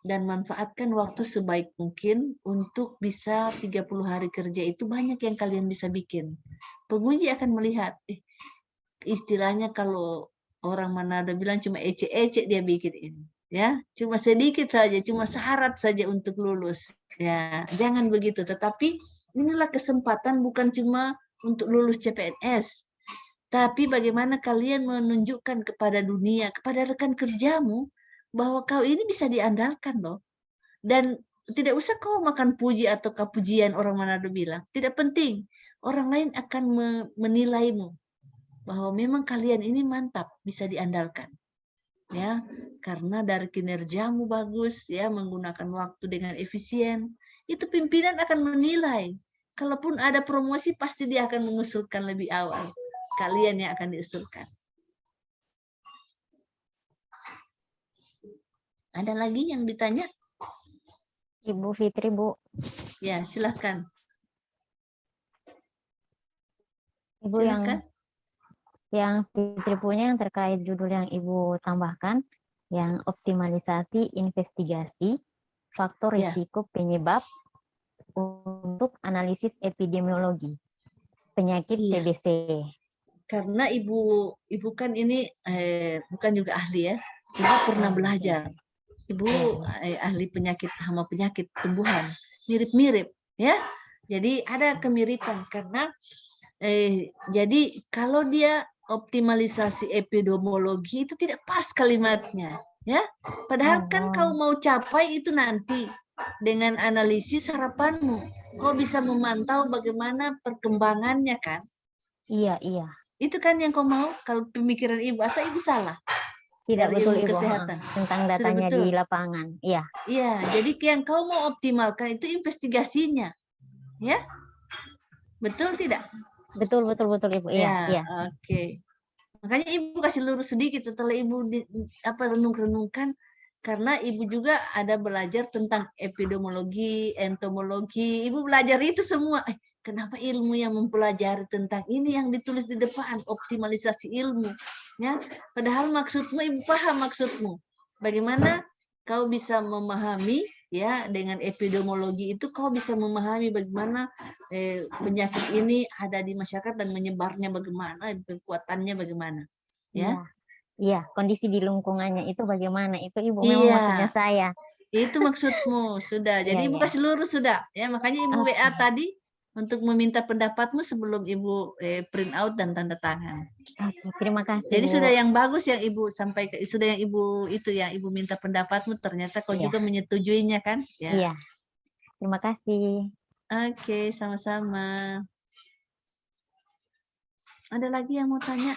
Dan manfaatkan waktu sebaik mungkin untuk bisa 30 hari kerja itu banyak yang kalian bisa bikin. Penguji akan melihat, istilahnya kalau orang Manado bilang cuma ecek-ecek dia bikin ini. Ya, cuma sedikit saja, cuma syarat saja untuk lulus. Ya, jangan begitu. Tetapi inilah kesempatan bukan cuma untuk lulus CPNS, tapi bagaimana kalian menunjukkan kepada dunia, kepada rekan kerjamu, bahwa kau ini bisa diandalkan loh. Dan tidak usah kau makan puji atau kepujian orang Manado bilang. Tidak penting. orang lain akan menilaimu bahwa memang kalian ini mantap, bisa diandalkan. Ya, karena dari kinerjamu bagus, ya, menggunakan waktu dengan efisien, itu pimpinan akan menilai. Kalaupun ada promosi, pasti dia akan mengusulkan lebih awal. Kalian yang akan diusulkan. Ada lagi yang ditanya? Ibu Fitri, Bu. Ya, silahkan. Ibu Silahkan. yang Fitri punya yang terkait judul yang Ibu tambahkan, yang optimalisasi investigasi faktor Ya. risiko penyebab untuk analisis epidemiologi penyakit Iya. TBC. Karena ibu kan ini bukan juga ahli, ya. Ibu pernah belajar. Ibu ahli penyakit, hama penyakit tumbuhan, mirip-mirip, ya. Jadi ada kemiripan karena jadi kalau dia optimalisasi epidemiologi itu tidak pas kalimatnya, ya. Padahal kan kau mau capai itu nanti dengan analisis harapanmu. Kau bisa memantau bagaimana perkembangannya, kan? Iya, iya. Itu kan yang kau mau. Kalau pemikiran ibu, atau ibu salah? Tidak Dari betul, ilmu Ibu. kesehatan. Tentang Sudah datanya betul. di lapangan. Iya. Iya, jadi yang kau mau optimalkan itu investigasinya. Ya? Betul tidak? Betul, Ibu. Iya, iya. Oke. Makanya ibu kasih lurus sedikit setelah ibu renung-renungkan, karena ibu juga ada belajar tentang epidemiologi, entomologi. Ibu belajar itu semua. Kenapa ilmu yang mempelajari tentang ini yang ditulis di depan, optimalisasi ilmu, ya? Padahal maksudmu, ibu paham maksudmu. Bagaimana kau bisa memahami, ya, dengan epidemiologi itu kau bisa memahami bagaimana penyakit ini ada di masyarakat dan menyebarnya bagaimana, kekuatannya bagaimana, ya? Iya, kondisi di lingkungannya itu bagaimana? Itu Ibu memang Iya. maksudnya saya. Itu maksudmu, sudah. Jadi Iya, ibu iya. kasih lurus, sudah. Ya, makanya ibu Oke. WA tadi untuk meminta pendapatmu sebelum ibu print out dan tanda tangan. Oke, terima kasih, Jadi Bu. sudah yang bagus yang ibu sampaikan, sudah yang ibu itu yang ibu minta pendapatmu, ternyata kau Iya. juga menyetujuinya, kan? Ya. Iya. Terima kasih. Oke, sama-sama. Ada lagi yang mau tanya?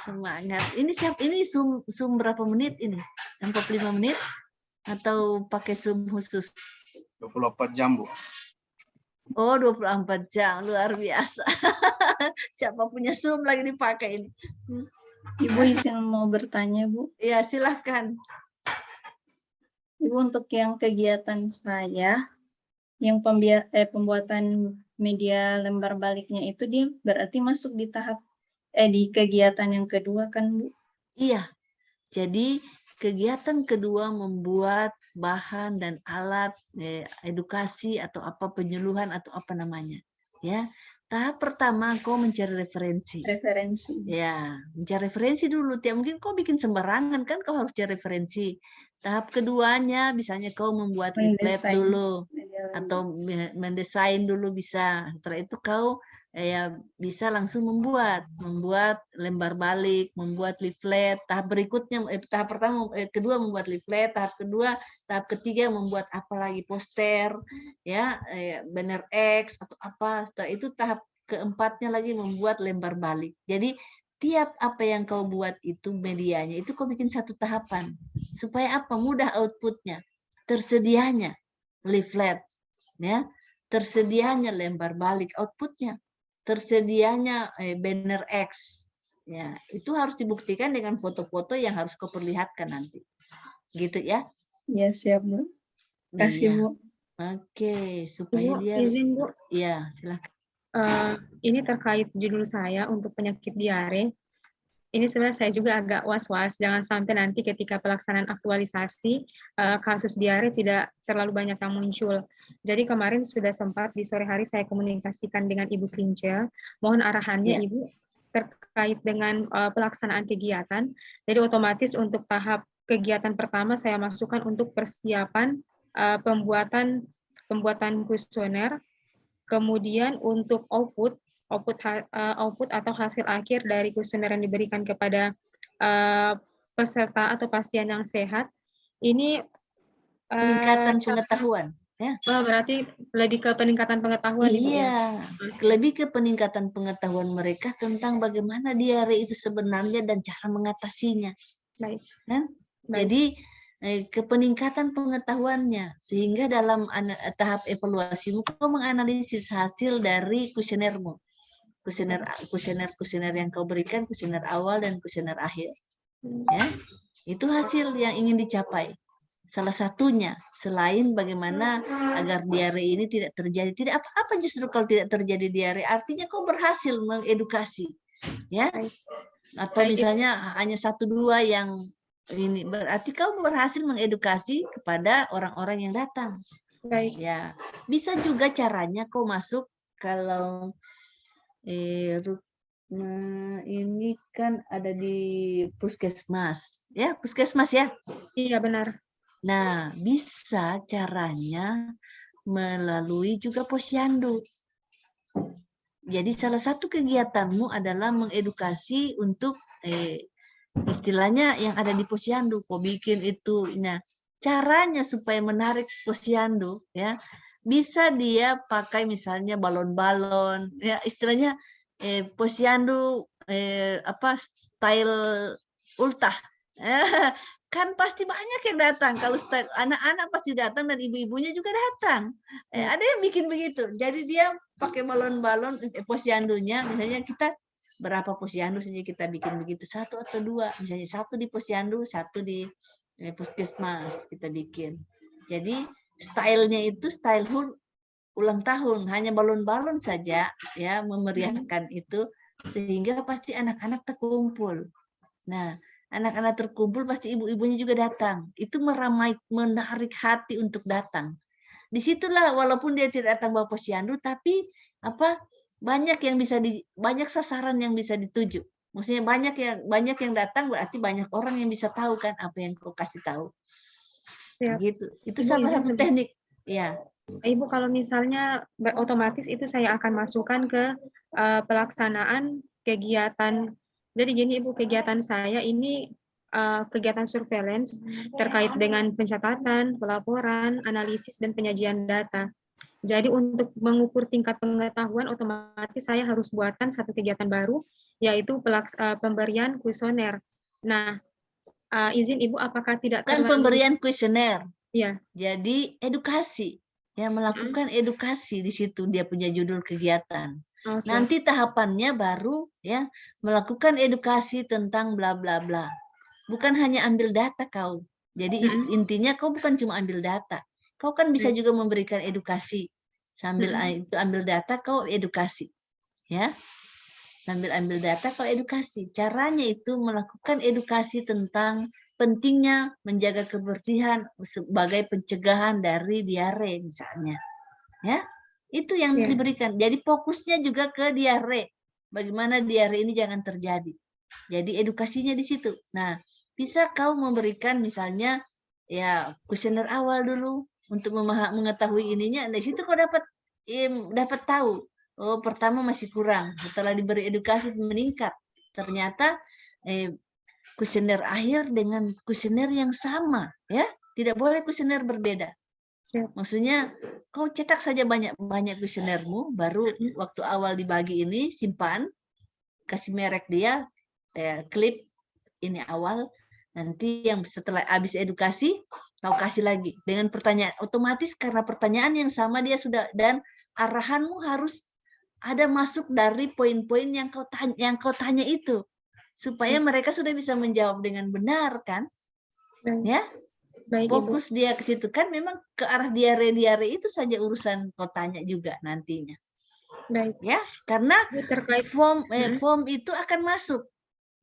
Semangat. Ini Zoom berapa menit ini? 45 menit atau pakai Zoom khusus? 24 jam, Bu. Oh, 24 jam, luar biasa. Siapa punya Zoom lagi dipakai ini? Ibu izin mau bertanya, Bu. Ya, silahkan. Ibu, untuk yang kegiatan saya, yang pembuatan media lembar baliknya itu, dia berarti masuk di tahap di kegiatan yang kedua, kan, Bu? Iya. Jadi kegiatan kedua membuat bahan dan alat edukasi atau apa, penyuluhan atau apa namanya, ya. Tahap pertama kau mencari referensi. Referensi. Ya, mencari referensi dulu. Tiap mungkin kau bikin sembarangan, kan, kau harus cari referensi. Tahap keduanya misalnya kau membuat leaflet Mendesain. dulu atau mendesain dulu bisa. Setelah itu kau ya bisa langsung membuat lembar balik, membuat leaflet. Tahap berikutnya, tahap pertama, kedua membuat leaflet, tahap ketiga membuat apa lagi, poster, ya, banner X atau apa. Setelah itu tahap keempatnya lagi membuat lembar balik. Jadi tiap apa yang kau buat itu medianya itu kau bikin satu tahapan supaya apa, mudah outputnya, tersedianya leaflet, ya, tersedianya lembar balik outputnya, tersedianya banner X, ya, itu harus dibuktikan dengan foto-foto yang harus kau perlihatkan nanti, gitu ya. Ya, siap, Bu. Kasih, Bu. Oke, supaya Ibu, dia izin, Bu. ya, silakan. Ini terkait judul saya untuk penyakit diare. Ini sebenarnya saya juga agak was-was, jangan sampai nanti ketika pelaksanaan aktualisasi kasus diare tidak terlalu banyak yang muncul. Jadi kemarin sudah sempat di sore hari saya komunikasikan dengan Ibu Sinca, mohon arahannya, Ya. Ibu, terkait dengan pelaksanaan kegiatan. Jadi otomatis untuk tahap kegiatan pertama saya masukkan untuk persiapan pembuatan kuesioner, kemudian untuk output atau hasil akhir dari kuesioner yang diberikan kepada peserta atau pasien yang sehat, ini Peningkatan pengetahuan. Ya. Wah, berarti lebih ke peningkatan pengetahuan Ibu ya. Iya, lebih ke peningkatan pengetahuan mereka tentang bagaimana diare itu sebenarnya dan cara mengatasinya. Baik. Kan? Baik. Jadi ke peningkatan pengetahuannya sehingga dalam tahap evaluasimu kau menganalisis hasil dari kuesionermu. Kuesioner yang kau berikan, kuesioner awal dan kuesioner akhir. Ya, itu hasil yang ingin dicapai. Salah satunya, selain bagaimana agar diare ini tidak terjadi, tidak apa-apa justru kalau tidak terjadi diare, artinya kau berhasil mengedukasi, ya. Atau misalnya hanya 1-2 yang ini, berarti kau berhasil mengedukasi kepada orang-orang yang datang. Baik. Ya, bisa juga caranya kau masuk kalau ini kan ada di puskesmas, ya puskesmas ya. Iya benar. Nah, bisa caranya melalui juga posyandu. Jadi salah satu kegiatanmu adalah mengedukasi untuk istilahnya yang ada di posyandu. Kau bikin itu. Nah, caranya supaya menarik posyandu, ya bisa dia pakai misalnya balon-balon, ya istilahnya posyandu style ultah. Kan pasti banyak yang datang. Kalau anak-anak pasti datang dan ibu-ibunya juga datang. Ada yang bikin begitu. Jadi dia pakai balon-balon posyandunya. Misalnya kita berapa posyandu saja kita bikin begitu. 1 atau 2. Misalnya 1 di posyandu, 1 di puskesmas kita bikin. Jadi stylenya itu style ulang tahun. Hanya balon-balon saja ya memeriahkan itu. Sehingga pasti anak-anak terkumpul. Nah, anak-anak terkumpul pasti ibu-ibunya juga datang. Itu menarik hati untuk datang. Disitulah walaupun dia tidak datang bawa posyandu, tapi banyak sasaran yang bisa dituju. Maksudnya banyak yang datang berarti banyak orang yang bisa tahu kan apa yang kau kasih tahu. Siap. Gitu. Itu Ibu salah satu teknik. Ya. Ibu kalau misalnya otomatis itu saya akan masukkan ke pelaksanaan kegiatan. Jadi gini Ibu, kegiatan saya ini kegiatan surveillance terkait dengan pencatatan, pelaporan, analisis, dan penyajian data. Jadi untuk mengukur tingkat pengetahuan otomatis saya harus buatkan satu kegiatan baru, yaitu pemberian kuesioner. Nah, izin Ibu apakah tidak Bukan pemberian kuesioner. Ya. Jadi edukasi. Ya, melakukan edukasi di situ dia punya judul kegiatan. Nanti tahapannya baru ya melakukan edukasi tentang bla bla bla. Bukan hanya ambil data kau. Jadi intinya kau bukan cuma ambil data. Kau kan bisa juga memberikan edukasi. Sambil itu ambil data kau edukasi. Ya. Sambil ambil data kau edukasi. Caranya itu melakukan edukasi tentang pentingnya menjaga kebersihan sebagai pencegahan dari diare misalnya. Ya. Itu yang diberikan. Jadi fokusnya juga ke diare. Bagaimana diare ini jangan terjadi. Jadi edukasinya di situ. Nah, bisa kau memberikan misalnya ya kuesioner awal dulu untuk mengetahui ininya. Dari situ kau dapat tahu. Oh, pertama masih kurang. Setelah diberi edukasi meningkat. Ternyata kuesioner akhir dengan kuesioner yang sama, ya. Tidak boleh kuesioner berbeda. Maksudnya kau cetak saja banyak kuesionermu, baru waktu awal dibagi ini simpan, kasih merek dia, klip ini awal, nanti yang setelah habis edukasi kau kasih lagi dengan pertanyaan. Otomatis karena pertanyaan yang sama dia sudah, dan arahanmu harus ada masuk dari poin-poin yang kau tanya itu, supaya mereka sudah bisa menjawab dengan benar kan, ya. Baik, fokus Ibu. Dia ke situ kan memang ke arah diare itu saja urusan kau tanya juga nantinya. Baik. Ya, karena form itu akan masuk.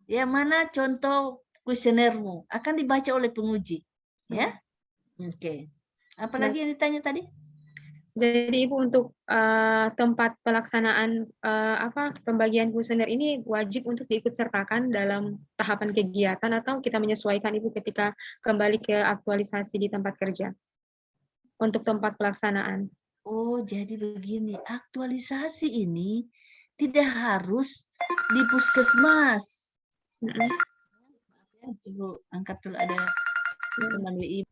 Ya, mana contoh kuesionermu akan dibaca oleh penguji. Ya. Oke. Apalagi yang ditanya tadi? Jadi Ibu untuk tempat pelaksanaan pembagian kuesioner ini wajib untuk diikut sertakan dalam tahapan kegiatan atau kita menyesuaikan Ibu ketika kembali ke aktualisasi di tempat kerja untuk tempat pelaksanaan. Oh, jadi begini, aktualisasi ini tidak harus di puskesmas. Ibu angkat dulu, ada teman WI.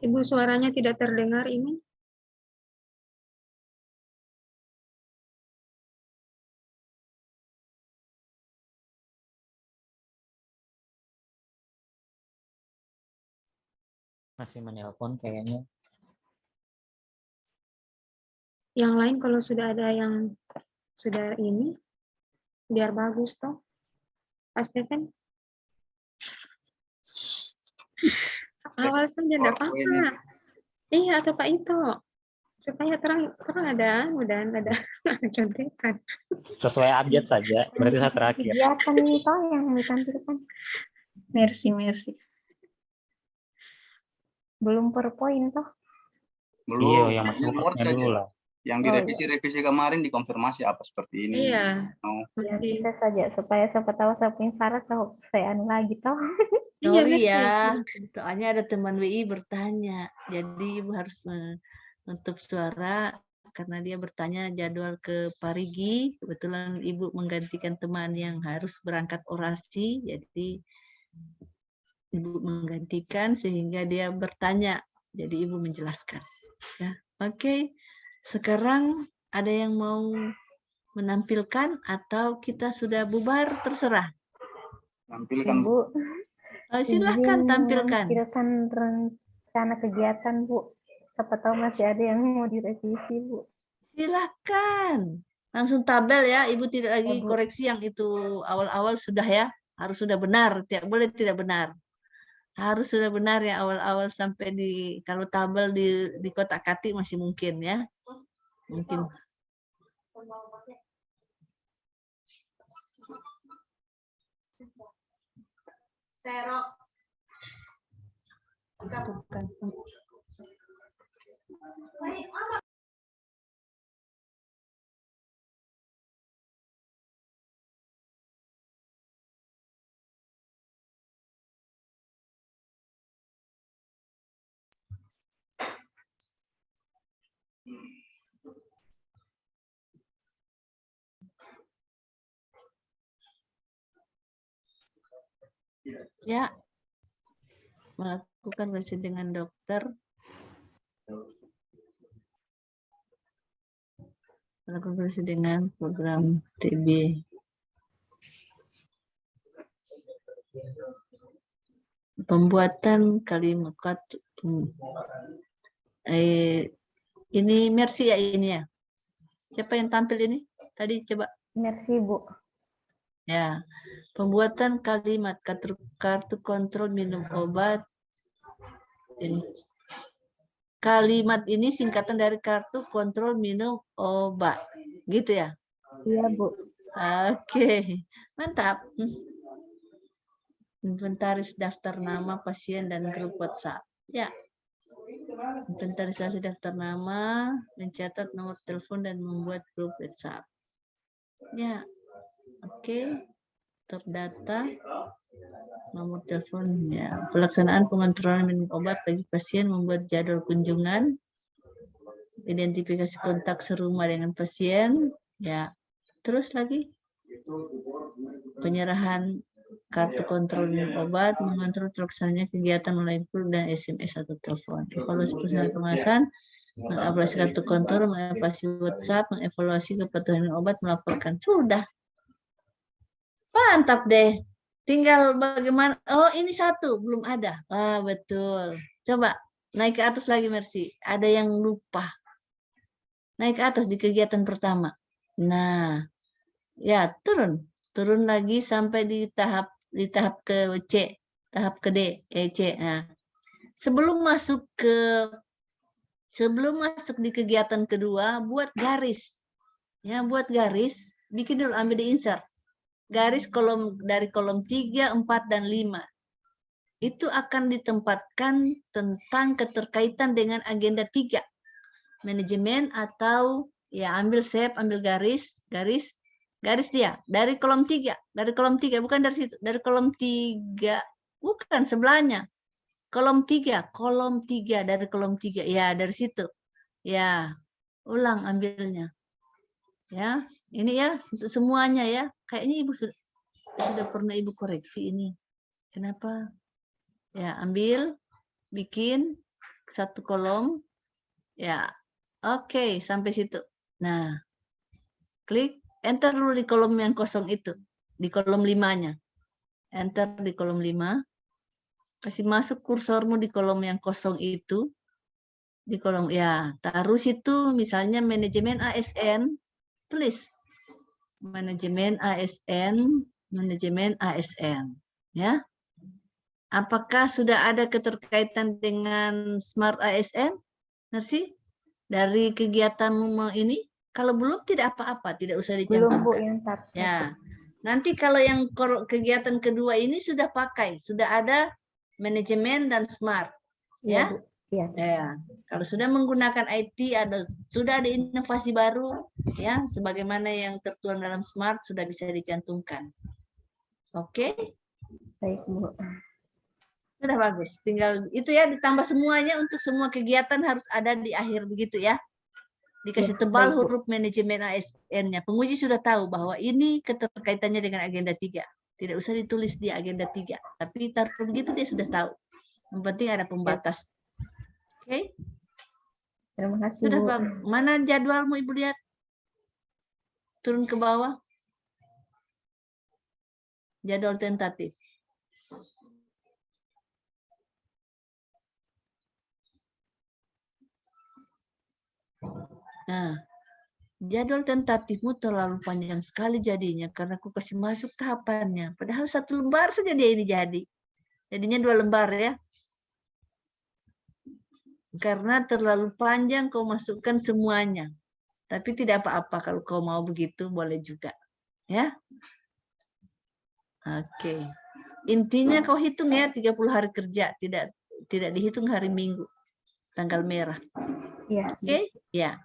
Ibu suaranya tidak terdengar ini. Masih menelpon kayaknya. Yang lain kalau sudah ada yang sudah ini, biar bagus toh. Pak Stephen. Awal saja enggak apa-apa. Iya, atau Pak Ito. Supaya terang ada, mudah-mudahan ada contekan. Sesuai update saja. Berarti saya terakhir. Kegiatan toh yang ditampilkan. Mercy. Belum per poin toh. Belum, Iya, yang masuk yang Word Word-nya dulu saja. lah. Yang direvisi kemarin dikonfirmasi apa seperti ini. Iya. Oh. Ya, Masih. bisa saja supaya siapa tahu saya punya saran saya anu lagi toh. Iya, Sorry betul. ya, soalnya ada teman WI bertanya. Jadi Ibu harus menutup suara karena dia bertanya jadwal ke Parigi. Kebetulan Ibu menggantikan teman yang harus berangkat orasi. Jadi Ibu menggantikan sehingga dia bertanya. Jadi Ibu menjelaskan. Ya, oke. Sekarang ada yang mau menampilkan atau kita sudah bubar, terserah. Tampilkan, Bu. Ibu, Silahkan izin tampilkan. menampilkan rencana kegiatan, Bu. Siapa tahu masih ada yang mau direvisi, Bu. Silahkan. Langsung tabel ya, Ibu tidak lagi Bu. koreksi yang itu awal-awal sudah ya. Harus sudah benar, tidak boleh tidak benar. Harus sudah benar ya awal-awal sampai kalau tabel di kotak-katik masih mungkin ya. Mungkin. Serok. Ya, melakukan konsultasi dengan dokter, melakukan konsultasi dengan program TB. Pembuatan kalimat ini Mercy ya ini ya. Siapa yang tampil ini? Tadi coba. Mercy, Bu. Ya, pembuatan kalimat kartu kontrol minum obat. Ini. Kalimat ini singkatan dari kartu kontrol minum obat. Gitu ya? Iya, Bu. Oke, mantap. Inventaris daftar nama pasien dan grup WhatsApp. Ya. Inventarisasi daftar nama, mencatat nomor telepon dan membuat grup WhatsApp. Ya. Oke. Top data, nomor telepon. Ya. Pelaksanaan pengontrolan minum obat bagi pasien, membuat jadwal kunjungan, identifikasi kontak serumah dengan pasien. Ya. Terus lagi penyerahan kartu kontrol minum obat, mengontrol terlaksananya kegiatan melalui pul dan SMS atau telepon. Evaluasi personal pengawasan, mengevaluasi kartu kontrol, mengevaluasi WhatsApp, mengevaluasi kepatuhan minum obat, melaporkan. Sudah. Mantap deh. Tinggal bagaimana. Oh, ini satu belum ada. Wah, betul. Coba naik ke atas lagi, Mercy. Ada yang lupa. Naik ke atas di kegiatan pertama. Nah, ya turun lagi sampai di tahap ke C, tahap ke D, C. Nah, sebelum masuk di kegiatan kedua, buat garis. Ya, buat garis, bikin dulu, ambil di insert. Garis dari kolom 3, 4 dan 5. Itu akan ditempatkan tentang keterkaitan dengan agenda 3. Manajemen atau ya ambil save, ambil garis dia dari kolom 3, bukan dari situ, dari kolom 3, bukan sebelahnya. Kolom 3 dari kolom 3. Ya, dari situ. Ya, ulang ambilnya. Ya, ini ya untuk semuanya ya. Kayaknya Ibu sudah pernah Ibu koreksi ini. Kenapa? Ya, ambil, bikin satu kolom. Ya, oke, sampai situ. Nah, klik enter dulu di kolom yang kosong itu, di kolom 5-nya. Enter di kolom 5. Kasih masuk kursormu di kolom yang kosong itu. Di kolom, ya, taruh situ misalnya manajemen ASN, tulis manajemen ASN, ya. Apakah sudah ada keterkaitan dengan Smart ASN? Narsi? Dari kegiatanmu ini? Kalau belum tidak apa-apa, tidak usah Belum Bu dicantumkan. yang tahap 1. Ya. Nanti kalau yang kegiatan kedua ini sudah pakai, sudah ada manajemen dan Smart. Iya Ya. Bu. Iya. Ya, kalau sudah menggunakan IT sudah ada inovasi baru, ya, sebagaimana yang tertuang dalam Smart sudah bisa dicantumkan. Oke, Baik Bu. sudah bagus. Tinggal itu ya, ditambah semuanya untuk semua kegiatan harus ada di akhir begitu ya. Dikasih Ya, tebal baik, Bu. huruf manajemen ASN-nya. Penguji sudah tahu bahwa ini keterkaitannya dengan agenda 3. Tidak usah ditulis di agenda 3, tapi taruh begitu dia sudah tahu. Yang penting ada pembatas. Oke. Terima kasih Sudah, Bu. Bang. Mana jadwalmu Ibu lihat? Turun ke bawah. Jadwal tentatif. Nah, jadwal tentatifmu terlalu panjang sekali jadinya karena aku kasih masuk tahapannya. Padahal 1 lembar saja dia ini jadi. Jadinya 2 lembar ya. Karena terlalu panjang kau masukkan semuanya. Tapi tidak apa-apa kalau kau mau begitu boleh juga. Ya. Oke. Intinya kau hitung ya 30 hari kerja, tidak dihitung hari Minggu. Tanggal merah. Iya. Oke? Ya.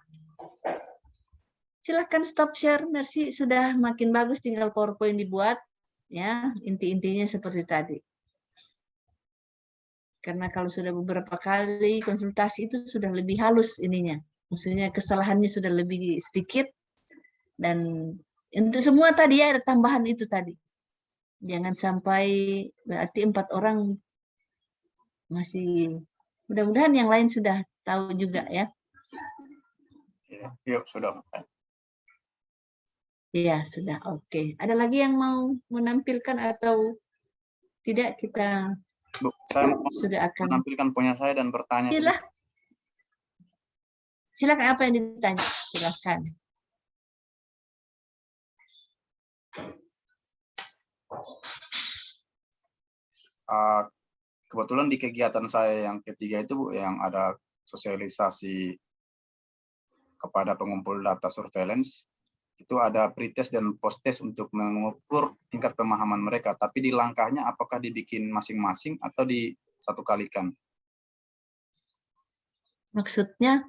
Silahkan stop share, Mercy. Sudah makin bagus, tinggal PowerPoint dibuat. Ya, inti-intinya seperti tadi. Karena kalau sudah beberapa kali konsultasi itu sudah lebih halus ininya. Maksudnya kesalahannya sudah lebih sedikit. Dan untuk semua tadi ya ada tambahan itu tadi. Jangan sampai berarti 4 orang masih, mudah-mudahan yang lain sudah tahu juga ya. Yuk, sudah. Iya, sudah. Oke. Ada lagi yang mau menampilkan atau tidak? Kita Bu, saya mau sudah akan menampilkan punya saya dan bertanya. silakan apa yang ditanya? Silakan. Kebetulan di kegiatan saya yang ketiga itu Bu, yang ada sosialisasi kepada pengumpul data surveillance, itu ada pretest dan post-test untuk mengukur tingkat pemahaman mereka. Tapi di langkahnya apakah dibikin masing-masing atau disatu kalikan? Maksudnya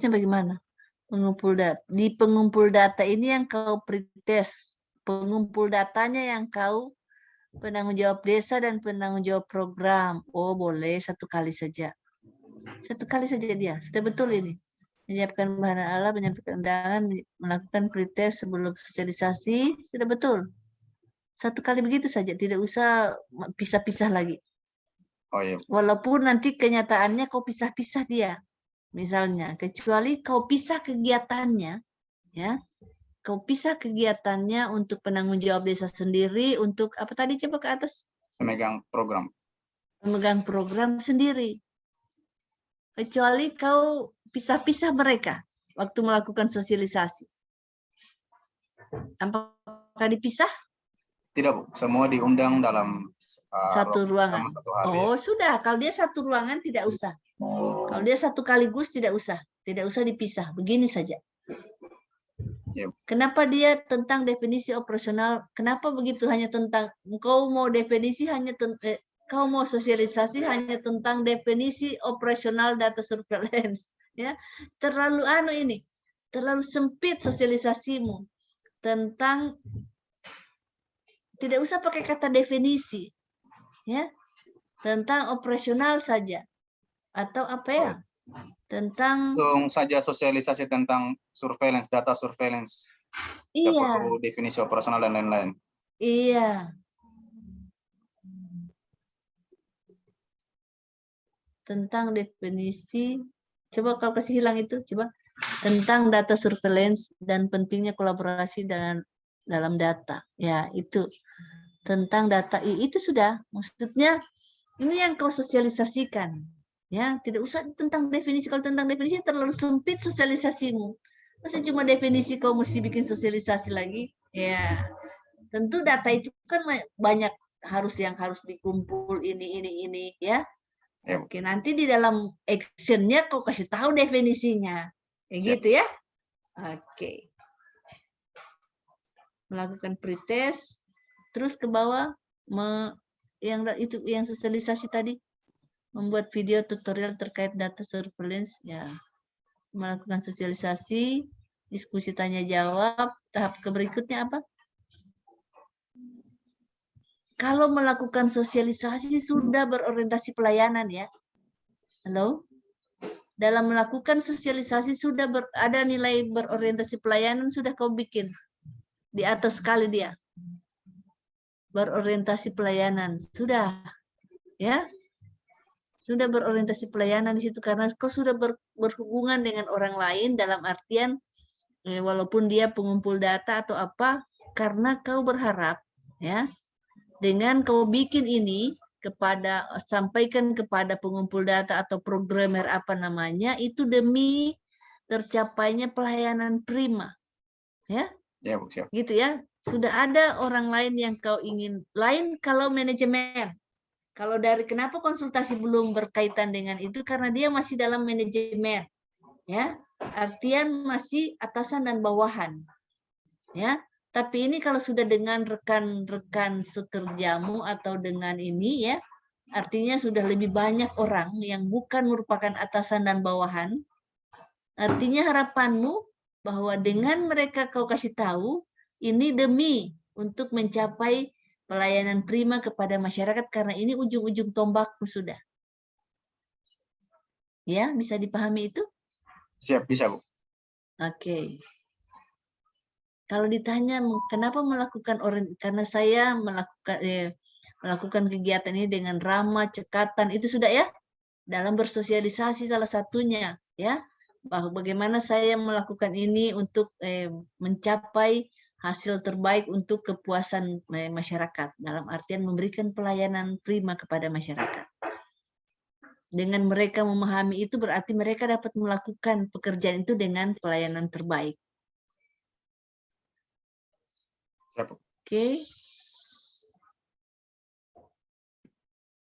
bagaimana? Pengumpul data. Di pengumpul data ini yang kau pretest. Pengumpul datanya yang kau penanggung jawab desa dan penanggung jawab program. Oh, boleh 1 kali saja. 1 kali saja dia. Sudah betul ini. Menyiapkan bahan alat, menyampaikan undangan, melakukan pretest sebelum sosialisasi. Sudah betul. 1 kali begitu saja. Tidak usah pisah-pisah lagi. Oh iya. Walaupun nanti kenyataannya kau pisah-pisah dia. Misalnya, kecuali kau pisah kegiatannya, ya. Kau pisah kegiatannya untuk penanggung jawab desa sendiri, untuk apa tadi coba ke atas? Pemegang program. Pemegang program sendiri. Kecuali kau pisah-pisah mereka waktu melakukan sosialisasi. Apakah dipisah? Tidak Bu, semua diundang dalam Satu ruangan. satu hari. Oh, sudah. Kalau dia satu ruangan tidak usah. Kalau dia 1 kaligus tidak usah. Tidak usah dipisah. Begini saja. Ya. Kenapa dia tentang definisi operasional? Kenapa begitu hanya tentang kau mau definisi hanya kau mau sosialisasi hanya tentang definisi operasional data surveillance, ya? Terlalu ini. Terlalu sempit sosialisasimu tentang, tidak usah pakai kata definisi, ya, tentang operasional saja atau apa ya, tentang Langsung saja sosialisasi tentang surveillance, data surveillance. Tidak iya, perlu definisi operasional dan lain-lain. iya. tentang definisi, coba kalau kasih hilang itu, coba tentang data surveillance dan pentingnya kolaborasi dalam data. Ya, itu tentang data itu sudah, maksudnya ini yang kau sosialisasikan. Ya, tidak usah tentang definisi. Kalau tentang definisi terlalu sempit sosialisasimu. Masa cuma definisi kau mesti bikin sosialisasi lagi? Ya, tentu data itu kan banyak yang harus dikumpul ini ya. Ya, Bu. Oke, nanti di dalam actionnya kau kasih tahu definisinya. Kayak Siap. gitu ya. Oke. Melakukan pretest, terus ke bawah yang sosialisasi tadi, membuat video tutorial terkait data surveillance, ya, melakukan sosialisasi, diskusi tanya jawab. Tahap berikutnya apa? Kalau melakukan sosialisasi sudah berorientasi pelayanan ya. Halo? Dalam melakukan sosialisasi sudah ada nilai berorientasi pelayanan, sudah kau bikin. Di atas sekali dia. Berorientasi pelayanan. Sudah. Ya. Sudah berorientasi pelayanan di situ karena kau sudah berhubungan dengan orang lain dalam artian walaupun dia pengumpul data atau apa, karena kau berharap ya dengan kau bikin ini sampaikan kepada pengumpul data atau programmer apa namanya, itu demi tercapainya pelayanan prima. Ya. Ya, Bu, siap. Gitu ya. Sudah ada orang lain yang kau ingin. Lain kalau manajemen. Kalau dari kenapa konsultasi belum berkaitan dengan itu, karena dia masih dalam manajemen. Ya. Artian masih atasan dan bawahan. Ya. Tapi ini kalau sudah dengan rekan-rekan sekerjamu atau dengan ini ya, artinya sudah lebih banyak orang yang bukan merupakan atasan dan bawahan. Artinya harapanmu bahwa dengan mereka kau kasih tahu, ini demi untuk mencapai pelayanan prima kepada masyarakat karena ini ujung-ujung tombakku sudah. Ya, bisa dipahami itu? Siap, bisa, Bu. Oke. Kalau ditanya kenapa karena saya melakukan kegiatan ini dengan ramah, cekatan, itu sudah ya dalam bersosialisasi salah satunya ya, bahwa bagaimana saya melakukan ini untuk mencapai hasil terbaik untuk kepuasan masyarakat dalam artian memberikan pelayanan prima kepada masyarakat. Dengan mereka memahami itu berarti mereka dapat melakukan pekerjaan itu dengan pelayanan terbaik. Oke.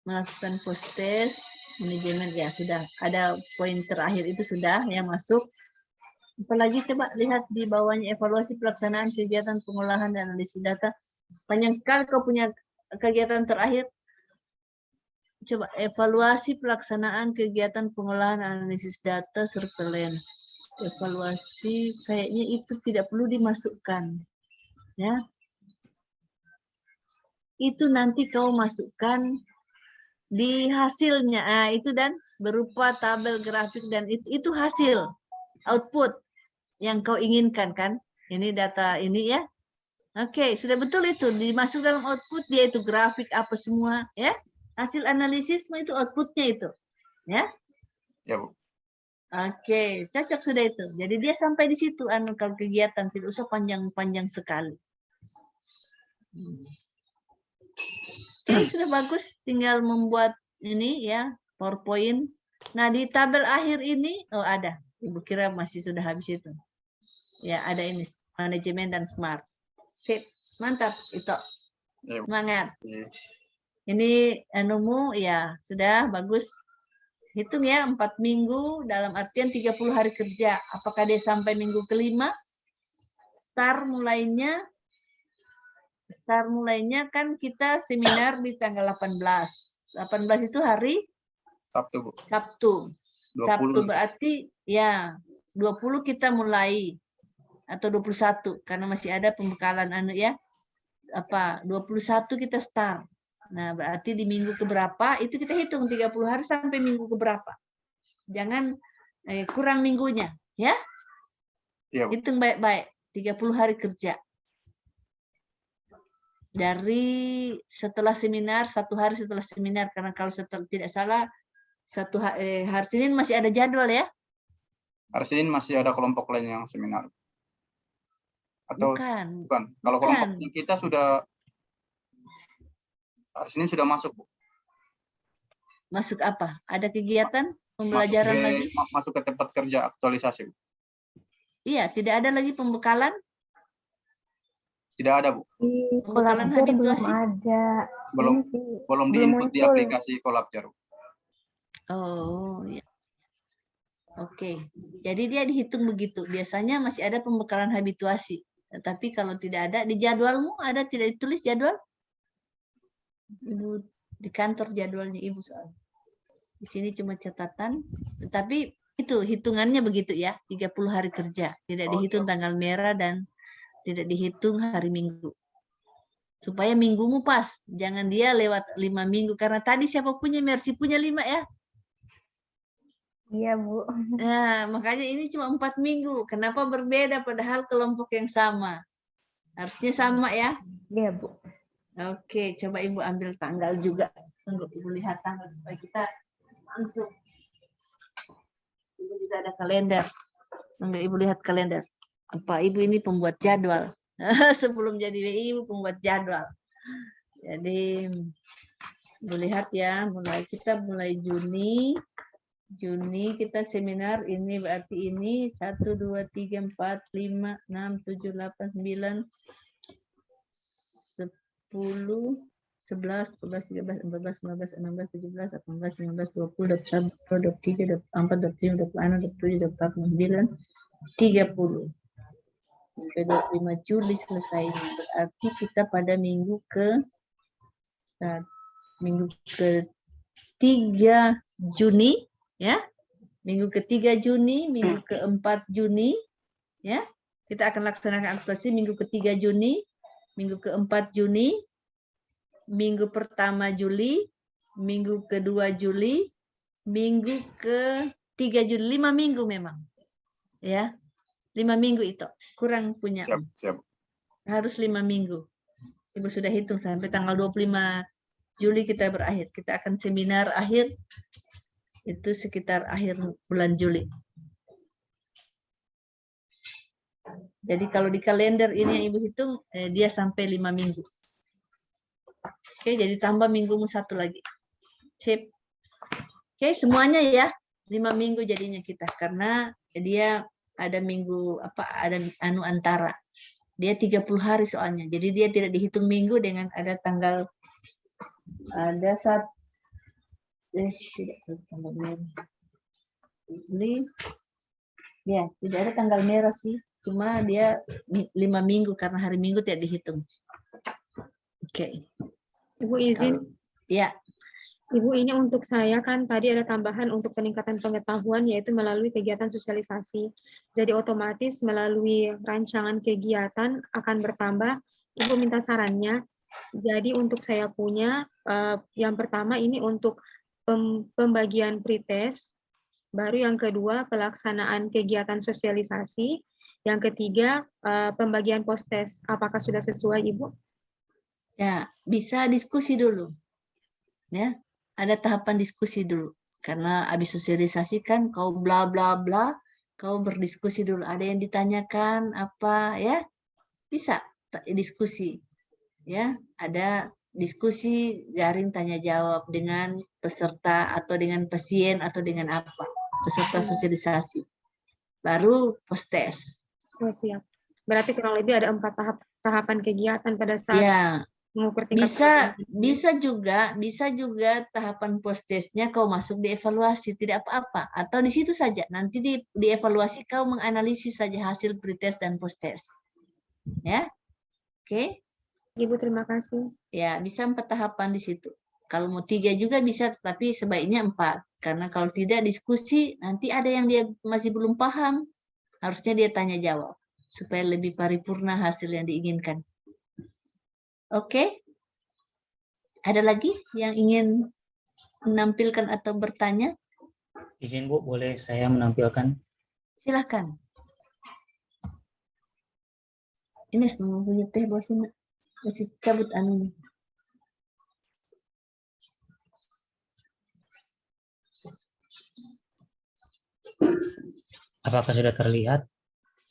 Melakukan post test, manajemen ya sudah. Ada poin terakhir itu sudah yang masuk. Apalagi coba lihat di bawahnya evaluasi pelaksanaan kegiatan pengolahan dan analisis data. Panjang sekali kau punya kegiatan terakhir. Coba evaluasi pelaksanaan kegiatan pengolahan analisis data surveillance. Evaluasi kayaknya itu tidak perlu dimasukkan. Ya. Itu nanti kau masukkan di hasilnya. Nah, itu dan berupa tabel grafik dan itu hasil output yang kau inginkan kan. Ini data ini ya. Oke, sudah betul itu dimasuk dalam output dia itu grafik apa semua ya. Hasil analisis itu outputnya itu. Ya. Ya, Bu. Oke, cocok sudah itu. Jadi dia sampai di situ kalau kegiatan tidak usah panjang-panjang sekali. Sudah bagus, tinggal membuat ini ya PowerPoint. Nah di tabel akhir ini ada, Ibu kira masih sudah habis itu. Ya ada ini manajemen dan smart. Sip, mantap itu. Semangat. Ini anumu ya sudah bagus. Hitung ya 4 minggu dalam artian 30 hari kerja. Apakah dia sampai minggu kelima? Start mulainya kan kita seminar di tanggal 18. 18 itu hari Sabtu, Bu. Sabtu. 20. Sabtu berarti ya 20 kita mulai atau 21 karena masih ada pembekalan 21 kita start. Nah, berarti di minggu keberapa itu kita hitung 30 hari sampai minggu keberapa. Jangan kurang minggunya, ya. Ya, Bu. Hitung baik-baik 30 hari kerja. Dari setelah seminar, 1 hari setelah seminar, karena kalau tidak salah hari Senin masih ada jadwal ya? Hari Senin masih ada kelompok lain yang seminar. Atau Bukan. bukan? Kalau Bukan. kelompok kita sudah hari Senin sudah masuk, Bu. Masuk apa? Ada kegiatan pembelajaran lagi? Masuk ke tempat kerja aktualisasi, Bu. Iya, tidak ada lagi pembekalan? Tidak ada, Bu. Di Pembekalan Kolabjar belum habituasi? ada. Belum Ini sih, belum belum di-input di muncul. aplikasi Kolabjar. Oh, iya. Oke. Jadi dia dihitung begitu. Biasanya masih ada pembekalan habituasi. Tapi kalau tidak ada, di jadwalmu ada tidak ditulis jadwal? Ibu di kantor jadwalnya Ibu soal. Di sini cuma catatan, tetapi itu hitungannya begitu ya, 30 hari kerja. Tidak dihitung tanggal merah dan tidak dihitung hari Minggu. Supaya minggumu pas, jangan dia lewat 5 minggu. Karena tadi siapa punya, Mercy punya 5 ya. Iya, Bu. Nah, makanya ini cuma 4 minggu. Kenapa berbeda padahal kelompok yang sama? Harusnya sama ya. Iya, Bu. Oke, coba Ibu ambil tanggal juga. Tunggu Ibu lihat tanggal supaya kita langsung. Ibu juga ada kalender. Tunggu Ibu lihat kalender. Apa Ibu ini pembuat jadwal? Sebelum jadi WI Ibu pembuat jadwal. Jadi Ibu lihat ya, kita mulai Juni kita seminar ini berarti ini 1, 2, 3, 4, 5, 6, 7, 8, 9, 10, 11, 12, 13, 14, 15, 16, 17, 18, 19, 20, 21, 22, 23, 24, 25, 26, 27, 28, 29, 30. Sampai 25 Juli selesai. Berarti kita pada minggu ke-3 Juni. Ya, minggu ke-3 Juni, minggu ke-4 Juni, ya, kita akan laksanakan aktualisasi minggu ke-3 Juni, minggu ke-4 Juni, minggu pertama Juli, minggu ke-2 Juli, minggu ke-3 Juli, 5 minggu memang, ya, 5 minggu itu kurang punya, Siap. harus 5 minggu. Ibu sudah hitung sampai tanggal 25 Juli kita berakhir, kita akan seminar akhir. Itu sekitar akhir bulan Juli. Jadi kalau di kalender ini yang Ibu hitung, dia sampai 5 minggu. Oke, jadi tambah minggumu 1 lagi. Sip. Oke, semuanya ya. 5 minggu jadinya kita. Karena dia ada minggu, ada antara. Dia 30 hari soalnya. Jadi dia tidak dihitung minggu dengan ada tanggal, ada tidak tanggal merah. Ya, tidak ada tanggal merah sih. Cuma dia 5 minggu karena hari Minggu tidak dihitung. Oke. Ibu izin. Ya. Ibu, ini untuk saya kan tadi ada tambahan untuk peningkatan pengetahuan yaitu melalui kegiatan sosialisasi. Jadi otomatis melalui rancangan kegiatan akan bertambah. Ibu minta sarannya. Jadi untuk saya punya yang pertama ini untuk pembagian pretest, baru yang kedua pelaksanaan kegiatan sosialisasi, yang ketiga pembagian post-test. Apakah sudah sesuai, Ibu? Ya, bisa diskusi dulu. Ya, ada tahapan diskusi dulu. Karena habis sosialisasi kan kau bla bla bla, kau berdiskusi dulu. Ada yang ditanyakan apa ya? Bisa diskusi. Ya, ada diskusi jaring tanya jawab dengan peserta atau dengan pasien atau dengan apa peserta sosialisasi, baru post test. Oh, siap. Berarti kurang lebih ada 4 tahapan kegiatan pada saat ya, mengukur tingkat bisa juga tahapan post testnya kau masuk di evaluasi, tidak apa-apa, atau di situ saja nanti di evaluasi kau menganalisis saja hasil pretest dan post test. Ya, oke. Ibu, terima kasih. Ya, bisa 4 tahapan di situ. Kalau mau 3 juga bisa, tapi sebaiknya 4. Karena kalau tidak diskusi, nanti ada yang dia masih belum paham. Harusnya dia tanya jawab. Supaya lebih paripurna hasil yang diinginkan. Oke? Ada lagi yang ingin menampilkan atau bertanya? Izin Bu, boleh saya menampilkan? Silakan. Ini semua punya teh bos ini. Masih cabut anu. Apakah sudah terlihat?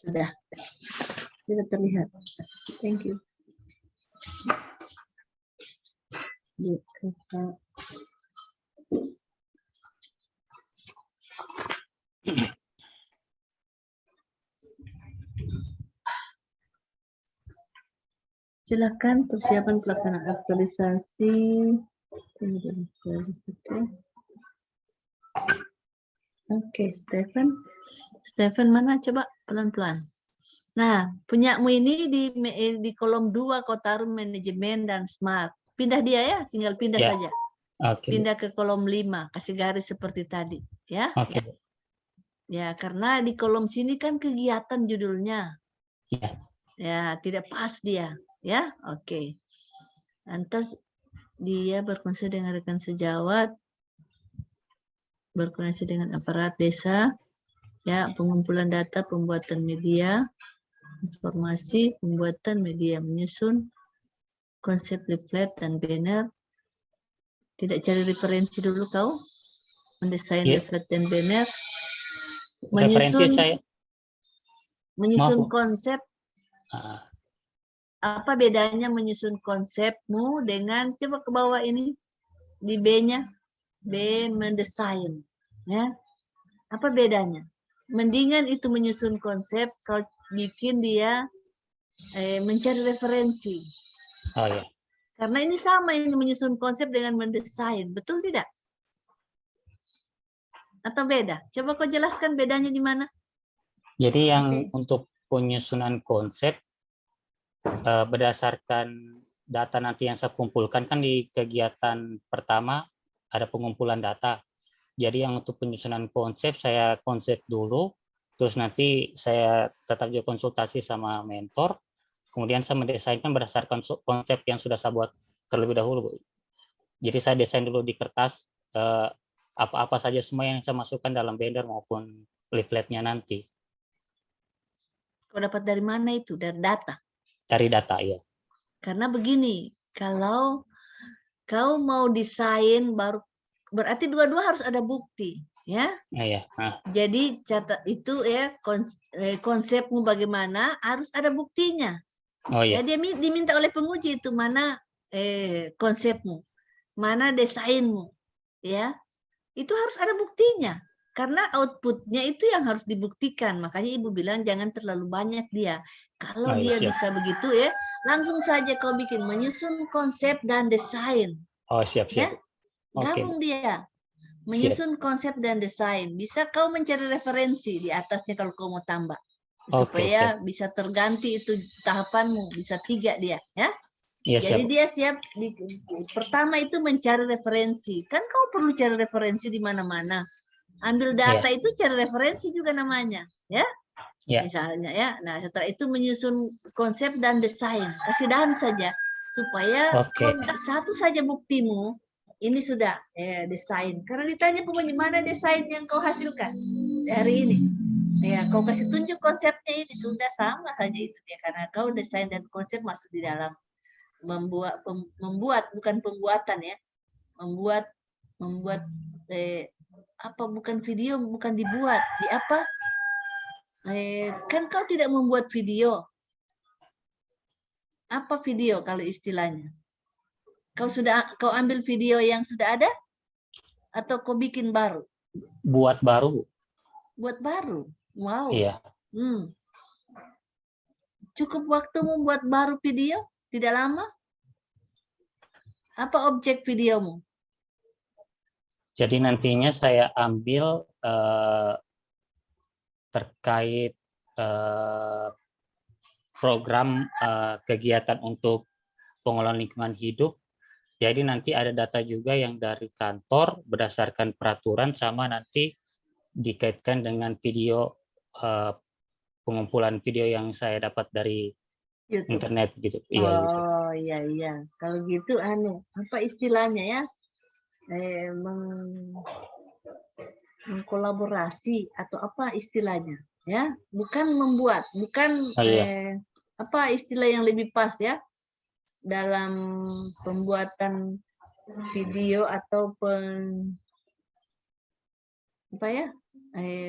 Sudah terlihat. Thank you. Silakan persiapan pelaksanaan aktualisasi. Oke, Stephen mana coba pelan-pelan. Nah, punyamu ini di kolom 2 kau taruh manajemen dan smart. Pindah dia ya, tinggal pindah Ya. saja. Oke, Bu. Pindah ke kolom 5, kasih garis seperti tadi, ya. Oke, Bu. Ya, karena di kolom sini kan kegiatan judulnya. Ya. Ya, tidak pas dia, ya. Oke. Lantas dia berkoordinasi dengan rekan sejawat, berkoordinasi dengan aparat desa, ya, pengumpulan data, pembuatan media, informasi, pembuatan media, menyusun konsep leaflet dan banner. Tidak cari referensi dulu kau, mendesain Yes. leaflet dan banner, Referensi saya. menyusun Maaf, Bu. konsep. Ah, Apa bedanya menyusun konsepmu dengan, coba ke bawah ini di B-nya, B mendesain, ya. Apa bedanya? Mendingan itu menyusun konsep, kau bikin dia mencari referensi. oh ya. Karena ini sama, ini menyusun konsep dengan mendesain, betul tidak? Atau beda? Coba kau jelaskan bedanya di mana? Jadi yang untuk penyusunan konsep berdasarkan data nanti yang saya kumpulkan kan di kegiatan pertama ada pengumpulan data. Jadi yang untuk penyusunan konsep saya konsep dulu, terus nanti saya tetap juga konsultasi sama mentor, kemudian saya mendesainkan berdasarkan konsep yang sudah saya buat terlebih dahulu, Bu. Jadi saya desain dulu di kertas apa-apa saja semua yang saya masukkan dalam banner maupun leafletnya nanti. Kau dapat dari mana itu? Dari data? Dari data, ya. Karena begini, kalau kau mau desain baru, berarti dua-dua harus ada bukti, ya. Iya. Nah, Jadi catat itu ya, konsepmu bagaimana harus ada buktinya. oh Ya, iya. dia diminta oleh penguji itu mana konsepmu, mana desainmu, ya. Itu harus ada buktinya. Karena outputnya itu yang harus dibuktikan. Makanya Ibu bilang jangan terlalu banyak dia. Oh, Kalau iya, dia siap. bisa begitu ya, langsung saja kau bikin menyusun konsep dan desain. Oh, siap. Ya, Oke. gabung dia. Menyusun konsep dan desain. Bisa kau mencari referensi di atasnya kalau kau mau tambah. Supaya bisa terganti itu tahapanmu. Bisa 3 dia. Ya. Iya, Jadi siap. dia siap. Pertama itu mencari referensi. Kan kau perlu cari referensi di mana-mana. Ambil data itu cari referensi juga namanya. Ya. Misalnya ya. Nah setelah itu menyusun konsep dan desain. Kasih dahan saja. Supaya satu saja buktimu. Ini sudah desain. Karena ditanya pokoknya mana desain yang kau hasilkan hari ini. Ya, kau kasih tunjuk konsepnya ini sudah sama saja itu ya. Karena kau desain dan konsep masuk di dalam membuat bukan pembuatan ya. Membuat apa bukan video, bukan dibuat. Di apa? Kan kau tidak membuat video. Apa video kalau istilahnya? Kau ambil video yang sudah ada atau kau bikin baru? Buat baru, Bu. Buat baru. Wow. Iya. Cukup waktu membuat baru video? Tidak lama? Apa objek videomu? Jadi nantinya saya ambil terkait program kegiatan untuk pengelolaan lingkungan hidup. Jadi nanti ada data juga yang dari kantor berdasarkan peraturan sama nanti dikaitkan dengan video pengumpulan video yang saya dapat dari YouTube. Internet gitu. Oh iya. Kalau gitu apa istilahnya ya? Mengkolaborasi atau apa istilahnya? Ya, bukan membuat, bukan apa istilah yang lebih pas ya? Dalam pembuatan video atau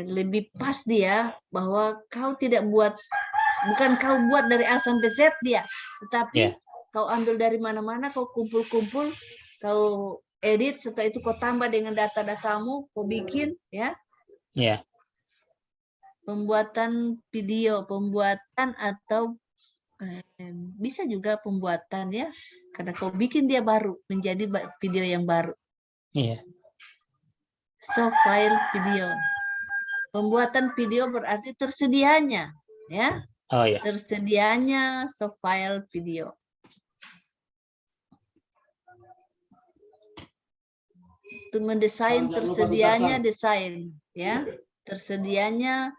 lebih pas dia bahwa kau tidak buat, bukan kau buat dari A sampai Z dia, tetapi kau ambil dari mana-mana, kau kumpul-kumpul, kau edit, setelah itu kau tambah dengan data-datamu, kau bikin ya. Pembuatan video, pembuatan atau bisa juga pembuatan ya, karena kau bikin dia baru menjadi video yang baru. Soft file video. Pembuatan video berarti tersedianya, ya. Tersedianya soft file video. Untuk mendesain tersedianya desain, ya. Tersedianya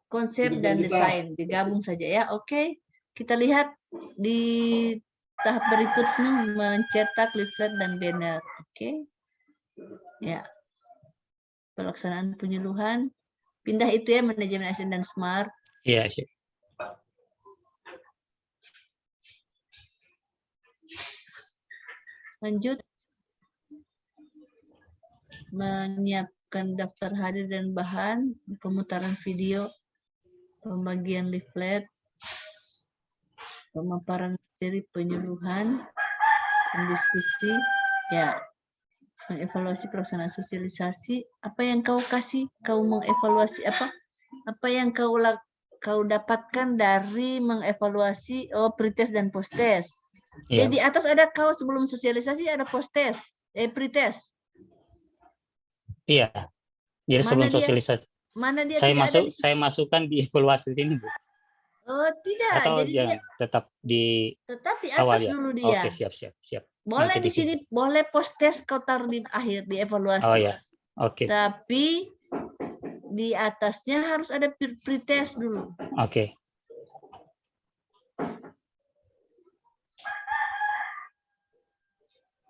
konsep dan desain digabung saja ya. Oke, kita lihat di tahap berikutnya mencetak leaflet dan banner. Oke, ya. Pelaksanaan penyuluhan. Pindah itu ya, manajemen asisten dan smart. Iya. Lanjut. Menyiapkan daftar hadir dan bahan, pemutaran video, pembagian leaflet, pemaparan materi penyuluhan, diskusi, ya. Mengevaluasi pelaksanaan sosialisasi. Apa yang kau kasih, kau mengevaluasi apa? Apa yang kau dapatkan dari mengevaluasi pretest dan posttest. Jadi di atas ada kau sebelum sosialisasi ada posttest, pretest. Iya. Jadi sebelum sosialisasi. Mana dia? Saya masukkan di evaluasi ini, Bu. Oh, tidak. Atau jadi jangan, tetap di atas dulu dia. Oke, siap. Boleh di sini, boleh posttest kau taruh di akhir di evaluasi. Oh ya. Oke. Tapi di atasnya harus ada pretest dulu. Oke.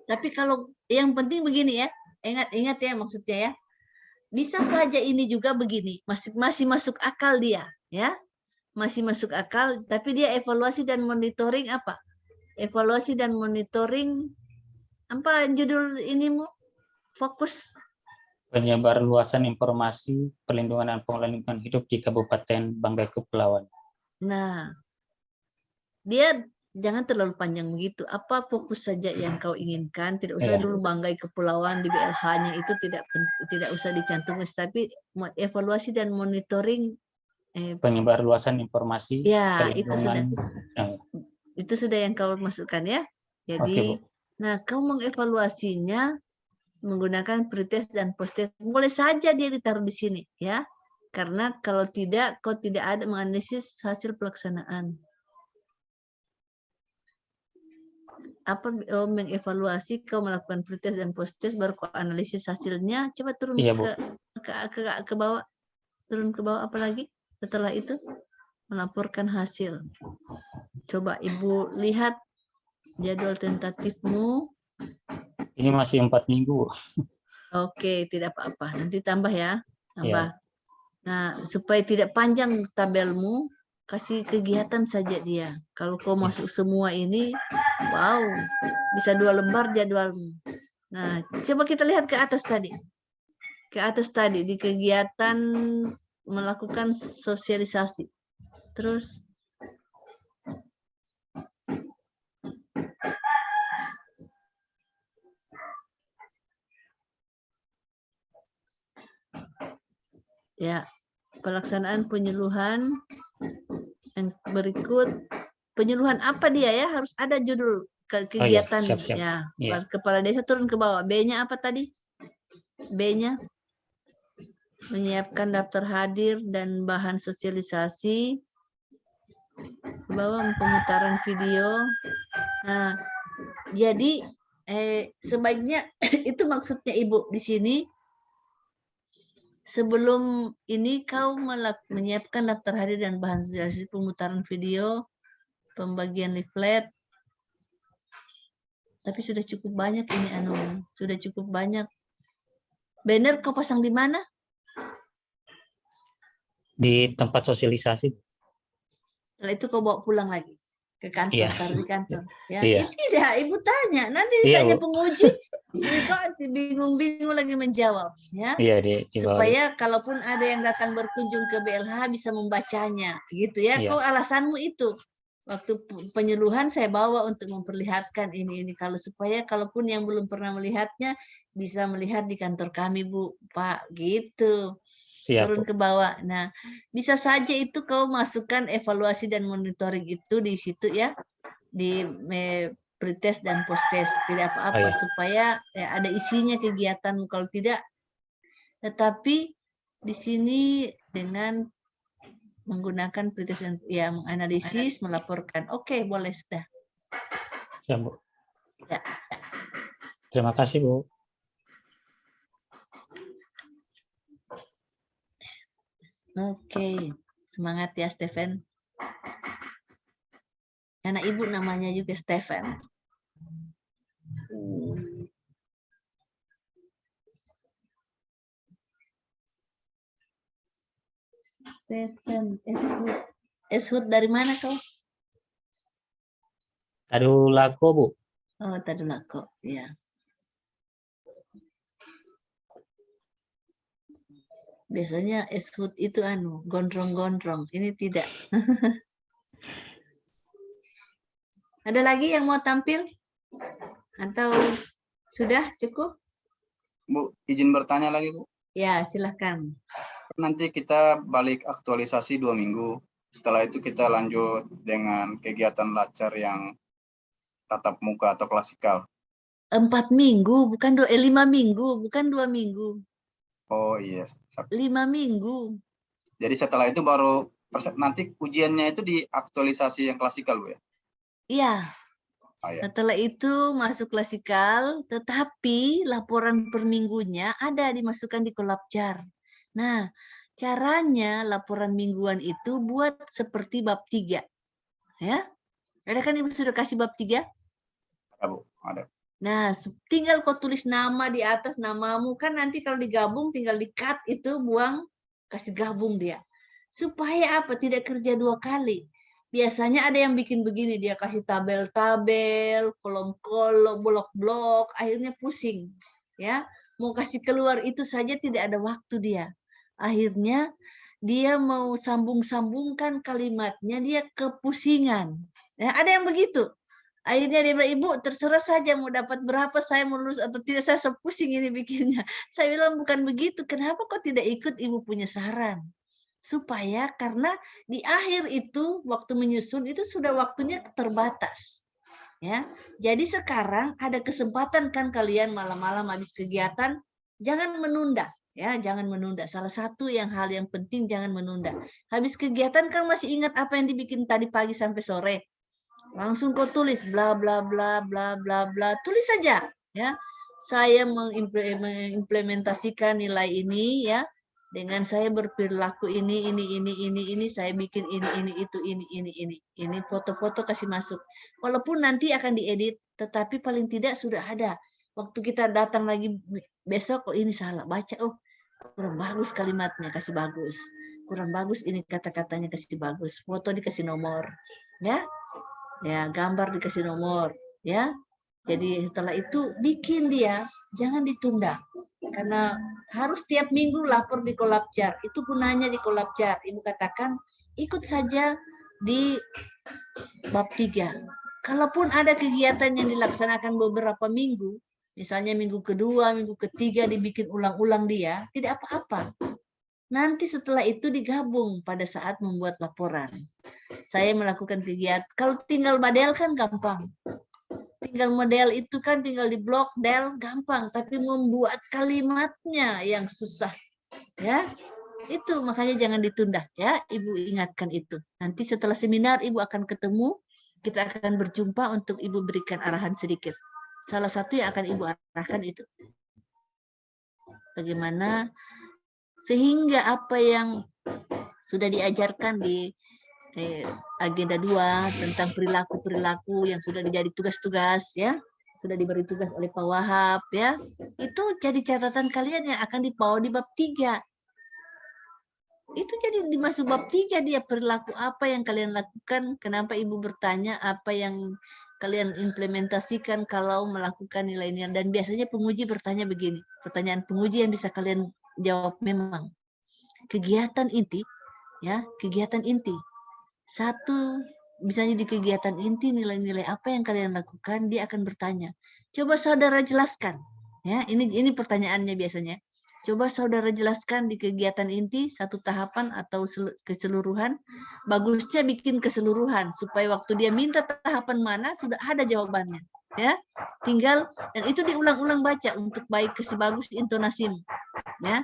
Tapi kalau yang penting begini ya, ingat ya maksudnya ya. Bisa saja ini juga begini, masih masuk akal dia, ya. Masih masuk akal, tapi dia evaluasi dan monitoring apa? Evaluasi dan monitoring apa judul inimu? Fokus Penyebar luasan informasi perlindungan dan pengelolaan lingkungan hidup di Kabupaten Banggai Kepulauan. Nah, dia jangan terlalu panjang begitu. Apa fokus saja yang kau inginkan? Tidak usah dulu Banggai Kepulauan di BLH-nya itu tidak usah dicantumkan, tapi evaluasi dan monitoring penyebar luasan informasi. Ya, itu sudah yang kau masukkan ya. Jadi, nah kau mengevaluasinya menggunakan pretest dan posttest. Boleh saja dia ditaruh di sini ya. Karena kalau tidak, kau tidak ada menganalisis hasil pelaksanaan. Apa mengevaluasi, kau melakukan pretest dan posttest, baru kau analisis hasilnya. Coba turun ke bawah. Turun ke bawah apa lagi? Setelah itu melaporkan hasil. Coba Ibu lihat jadwal tentatifmu. Ini masih 4 minggu. Oke, tidak apa-apa. Nanti tambah ya. Tambah. Nah, supaya tidak panjang tabelmu, kasih kegiatan saja dia. Kalau kau masuk semua ini, wow, bisa 2 lembar jadwalmu. Nah, coba kita lihat ke atas tadi. Ke atas tadi, di kegiatan melakukan sosialisasi. Terus ya, pelaksanaan penyuluhan yang berikut. Penyuluhan apa dia ya? Harus ada judul kegiatan ya. Kepala desa turun ke bawah. B-nya apa tadi? B-nya menyiapkan daftar hadir dan bahan sosialisasi. Ke bawah pemutaran video. Nah, jadi sebaiknya itu maksudnya Ibu di sini. Sebelum ini kau menyiapkan daftar hadir dan bahan sosialisasi, pemutaran video, pembagian leaflet. Tapi sudah cukup banyak ini sudah cukup banyak. Banner kau pasang di mana? Di tempat sosialisasi. Setelah itu kau bawa pulang lagi ke kantor, taruh di kantor. Ya, Iya. Tidak, Ibu tanya. Nanti ditanya penguji, Ini kok bingung-bingung lagi menjawab, ya. Iya, di bawah. Supaya kalaupun ada yang datang berkunjung ke BLH bisa membacanya, gitu ya. Iya. Kok alasanmu itu? Waktu penyuluhan saya bawa untuk memperlihatkan ini. Kalau supaya kalaupun yang belum pernah melihatnya bisa melihat di kantor kami, Bu, Pak, gitu. Siap, Turun Bu. ke bawah. Nah, bisa saja itu kau masukkan evaluasi dan monitoring itu di situ ya, di pretest dan posttest, tidak apa-apa, Oh, iya. supaya ya, ada isinya kegiatan. Kalau tidak, tetapi di sini dengan menggunakan pretest dan ya, menganalisis, melaporkan. Oke, boleh sudah. Siap, Bu. Ya. Terima kasih, Bu. Oke, semangat ya Stephen. Anak ibu namanya juga Stephen. Stephen Eswood. Eswood dari mana kau? Tadulako, Bu. Oh, Tadulako, ya. Biasanya Eswood itu gondrong-gondrong. Ini tidak. Ada lagi yang mau tampil? Atau sudah cukup? Bu, izin bertanya lagi, Bu. Ya, silahkan. Nanti kita balik aktualisasi 2 minggu. Setelah itu kita lanjut dengan kegiatan lacar yang tatap muka atau klasikal. 4 minggu, bukan 5 minggu, bukan 2 minggu. Oh iya. 5 minggu. Jadi setelah itu baru nanti ujiannya itu di aktualisasi yang klasikal, Bu ya? Iya. Oh, iya. Setelah itu masuk klasikal, tetapi laporan per minggunya ada dimasukkan di Kolabjar. Nah, caranya laporan mingguan itu buat seperti bab 3. Ya. Ada kan Ibu sudah kasih bab 3? Ada, Bu. Ada. Nah, tinggal kau tulis nama di atas namamu, kan nanti kalau digabung tinggal di-cut itu, buang, kasih gabung dia. Supaya apa? Tidak kerja 2 kali. Biasanya ada yang bikin begini, dia kasih tabel-tabel, kolom-kolom, blok-blok, akhirnya pusing. Ya, mau kasih keluar itu saja tidak ada waktu dia. Akhirnya dia mau sambung-sambungkan kalimatnya, dia kepusingan. Ya, ada yang begitu. Akhirnya dia bilang, Ibu terserah saja mau dapat berapa, saya mau lulus atau tidak, saya sepusing ini bikinnya. Saya bilang bukan begitu, kenapa kok tidak ikut Ibu punya saran? Supaya karena di akhir itu waktu menyusun itu sudah waktunya terbatas. Ya. Jadi sekarang ada kesempatan kan kalian malam-malam habis kegiatan, jangan menunda. Ya, jangan menunda. Salah satu hal yang penting, jangan menunda. Habis kegiatan kan masih ingat apa yang dibikin tadi pagi sampai sore. Langsung kau tulis bla bla bla bla bla bla, tulis saja ya. Saya mengimplementasikan nilai ini ya dengan saya berperilaku ini saya bikin ini itu ini foto-foto kasih masuk. Walaupun nanti akan diedit, tetapi paling tidak sudah ada. Waktu kita datang lagi besok, oh ini salah baca, oh kurang bagus kalimatnya, kasih bagus. Kurang bagus ini kata-katanya, kasih bagus. Foto dikasih nomor ya. Ya, gambar dikasih nomor, ya. Jadi setelah itu bikin dia, jangan ditunda. Karena harus tiap minggu lapor di Kolabjar. Itu gunanya di Kolabjar. Ibu katakan, ikut saja di bab 3. Kalaupun ada kegiatan yang dilaksanakan beberapa minggu, misalnya minggu kedua, minggu ketiga dibikin ulang-ulang dia, tidak apa-apa. Nanti setelah itu digabung pada saat membuat laporan. Saya melakukan kegiatan. Kalau tinggal model kan gampang. Tinggal model itu kan tinggal di blok del gampang, tapi membuat kalimatnya yang susah. Ya. Itu makanya jangan ditunda ya. Ibu ingatkan itu. Nanti setelah seminar Ibu akan ketemu, kita akan berjumpa untuk Ibu berikan arahan sedikit. Salah satu yang akan Ibu arahkan itu. Bagaimana sehingga apa yang sudah diajarkan di agenda 2 tentang perilaku-perilaku yang sudah menjadi tugas-tugas ya, sudah diberi tugas oleh Pak Wahab ya, itu jadi catatan kalian yang akan dibawa di bab 3. Itu jadi dimasuk bab 3 dia, perilaku apa yang kalian lakukan, kenapa Ibu bertanya apa yang kalian implementasikan kalau melakukan nilai-nilai. Dan biasanya penguji bertanya begini, pertanyaan penguji yang bisa kalian jawab memang. Kegiatan inti, ya, kegiatan inti. Satu, misalnya di kegiatan inti nilai-nilai apa yang kalian lakukan, dia akan bertanya. Coba saudara jelaskan. Ya, ini pertanyaannya biasanya. Coba saudara jelaskan di kegiatan inti satu tahapan atau keseluruhan. Bagusnya bikin keseluruhan supaya waktu dia minta tahapan mana sudah ada jawabannya. Ya, tinggal dan itu diulang-ulang baca untuk baik bagus intonasimu. Ya,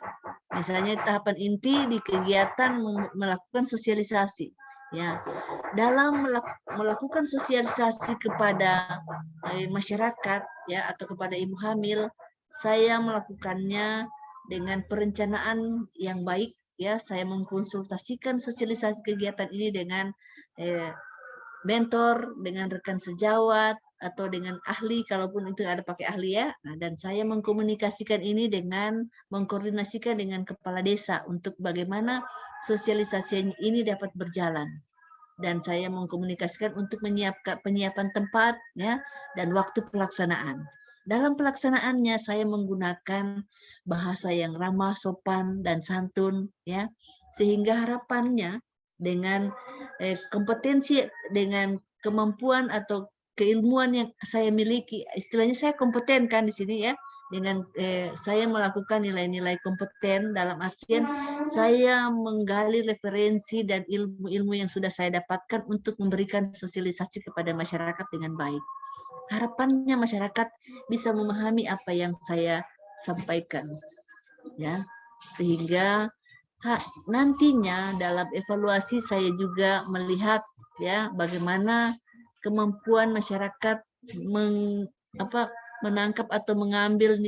misalnya tahapan inti di kegiatan melakukan sosialisasi. Ya, dalam melakukan sosialisasi kepada masyarakat ya atau kepada ibu hamil, saya melakukannya dengan perencanaan yang baik ya. Saya mengkonsultasikan sosialisasi kegiatan ini dengan mentor, dengan rekan sejawat atau dengan ahli kalaupun itu ada pakai ahli ya. Nah, dan saya mengkomunikasikan ini dengan mengkoordinasikan dengan kepala desa untuk bagaimana sosialisasi ini dapat berjalan. Dan saya mengkomunikasikan untuk penyiapan tempat ya dan waktu pelaksanaan. Dalam pelaksanaannya saya menggunakan bahasa yang ramah, sopan dan santun ya, sehingga harapannya dengan kompetensi, dengan kemampuan atau keilmuan yang saya miliki, istilahnya saya kompeten kan di sini ya, dengan saya melakukan nilai-nilai kompeten dalam artian saya menggali referensi dan ilmu-ilmu yang sudah saya dapatkan untuk memberikan sosialisasi kepada masyarakat dengan baik. Harapannya masyarakat bisa memahami apa yang saya sampaikan, ya, sehingga nantinya dalam evaluasi saya juga melihat ya bagaimana kemampuan masyarakat menangkap atau mengambil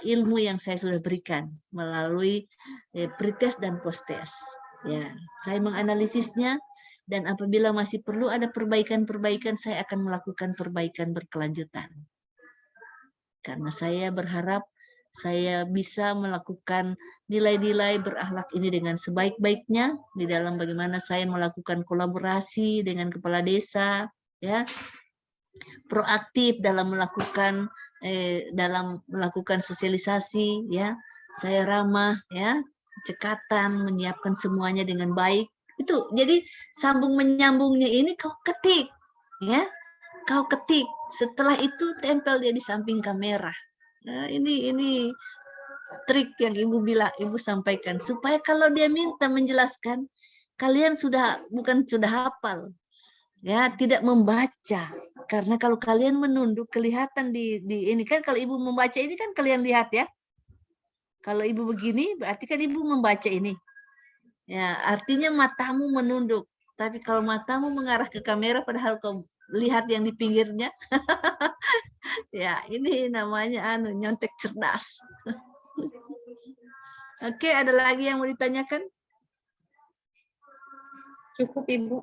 ilmu yang saya sudah berikan melalui pretest dan posttest. Ya, saya menganalisisnya dan apabila masih perlu ada perbaikan-perbaikan, saya akan melakukan perbaikan berkelanjutan. Karena saya berharap saya bisa melakukan nilai-nilai berakhlak ini dengan sebaik-baiknya di dalam bagaimana saya melakukan kolaborasi dengan kepala desa, ya, proaktif dalam melakukan sosialisasi, ya, saya ramah, ya, cekatan, menyiapkan semuanya dengan baik. Itu jadi sambung menyambungnya ini kau ketik, ya, kau ketik. Setelah itu tempel dia di samping kamera. Nah, ini trik yang ibu sampaikan supaya kalau dia minta menjelaskan, kalian bukan sudah hafal, ya, tidak membaca. Karena kalau kalian menunduk kelihatan di ini kan, kalau ibu membaca ini kan kalian lihat ya. Kalau ibu begini berarti kan ibu membaca ini. Ya, artinya matamu menunduk. Tapi kalau matamu mengarah ke kamera padahal kau lihat yang di pinggirnya. Ya, ini namanya nyontek cerdas. Oke, ada lagi yang mau ditanyakan? Cukup, Ibu.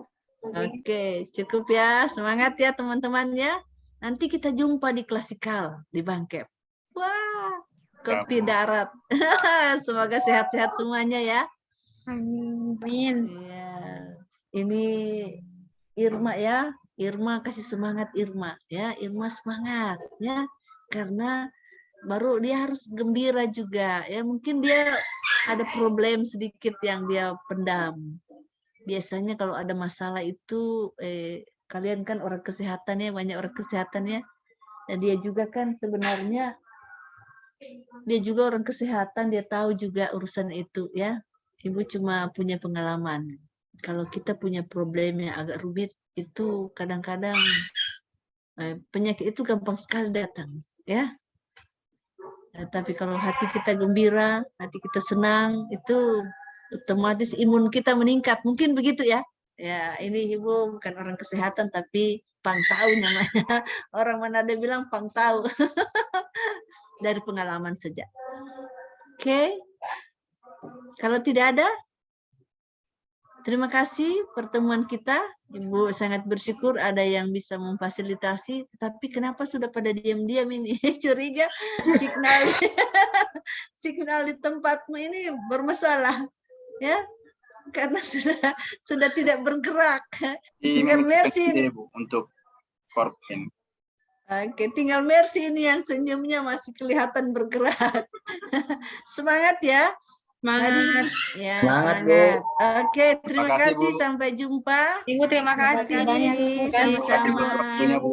Oke, cukup ya. Semangat ya teman-teman ya. Nanti kita jumpa di klasikal di Bangkep. Wah, kopi darat. Semoga sehat-sehat semuanya ya. Amin. Ya, ini Irma ya. Irma kasih semangat Irma ya. Irma semangat ya. Karena baru dia harus gembira juga ya. Mungkin dia ada problem sedikit yang dia pendam. Biasanya kalau ada masalah itu kalian kan orang kesehatan ya, banyak orang kesehatan ya. Dan dia juga kan sebenarnya dia juga orang kesehatan, dia tahu juga urusan itu ya. Ibu cuma punya pengalaman. Kalau kita punya problem yang agak rumit itu kadang-kadang penyakit itu gampang sekali datang ya. Tapi kalau hati kita gembira, hati kita senang, itu otomatis imun kita meningkat. Mungkin begitu ya. Ya, ini ibu bukan orang kesehatan tapi pangtau namanya. Orang Manado bilang pangtau. Dari pengalaman saja. Oke. Kalau tidak ada, terima kasih pertemuan kita. Ibu sangat bersyukur ada yang bisa memfasilitasi. Tapi kenapa sudah pada diam-diam ini? Curiga signal di tempatmu ini bermasalah. Ya, karena sudah tidak bergerak. Merci untuk Korpin. Oke, tinggal Mercy ini yang senyumnya masih kelihatan bergerak. Semangat ya. Tadi Semangat. ya, Semangat, Bu. semangat. Oke, terima kasih, kasih. Bu. Sampai jumpa. Ibu terima kasih. banyak, Bu. Terima kasih buat Sama-sama. waktunya, Bu.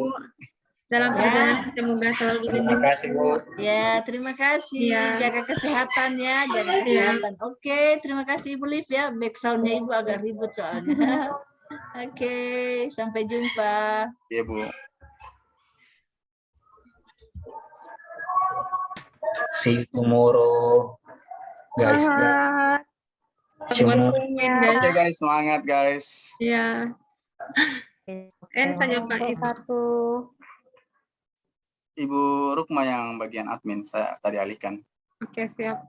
Dalam Ya. perjalanan semoga selalu Terima dilindungi. kasih, Bu. Ya, terima kasih. Iya. Jaga kesehatan ya, jaga Iya. kesehatan. Oke, terima kasih Ibu Liv ya. Back sound-nya Ibu agak ribut soalnya. Oke, sampai jumpa. Iya, Bu. See you tomorrow, guys. Semangat. Semua. Guys. Oke guys, semangat guys. Iya. N saja Pak itu. Satu. Ibu Rukma yang bagian admin, saya tadi alihkan. Oke, siap.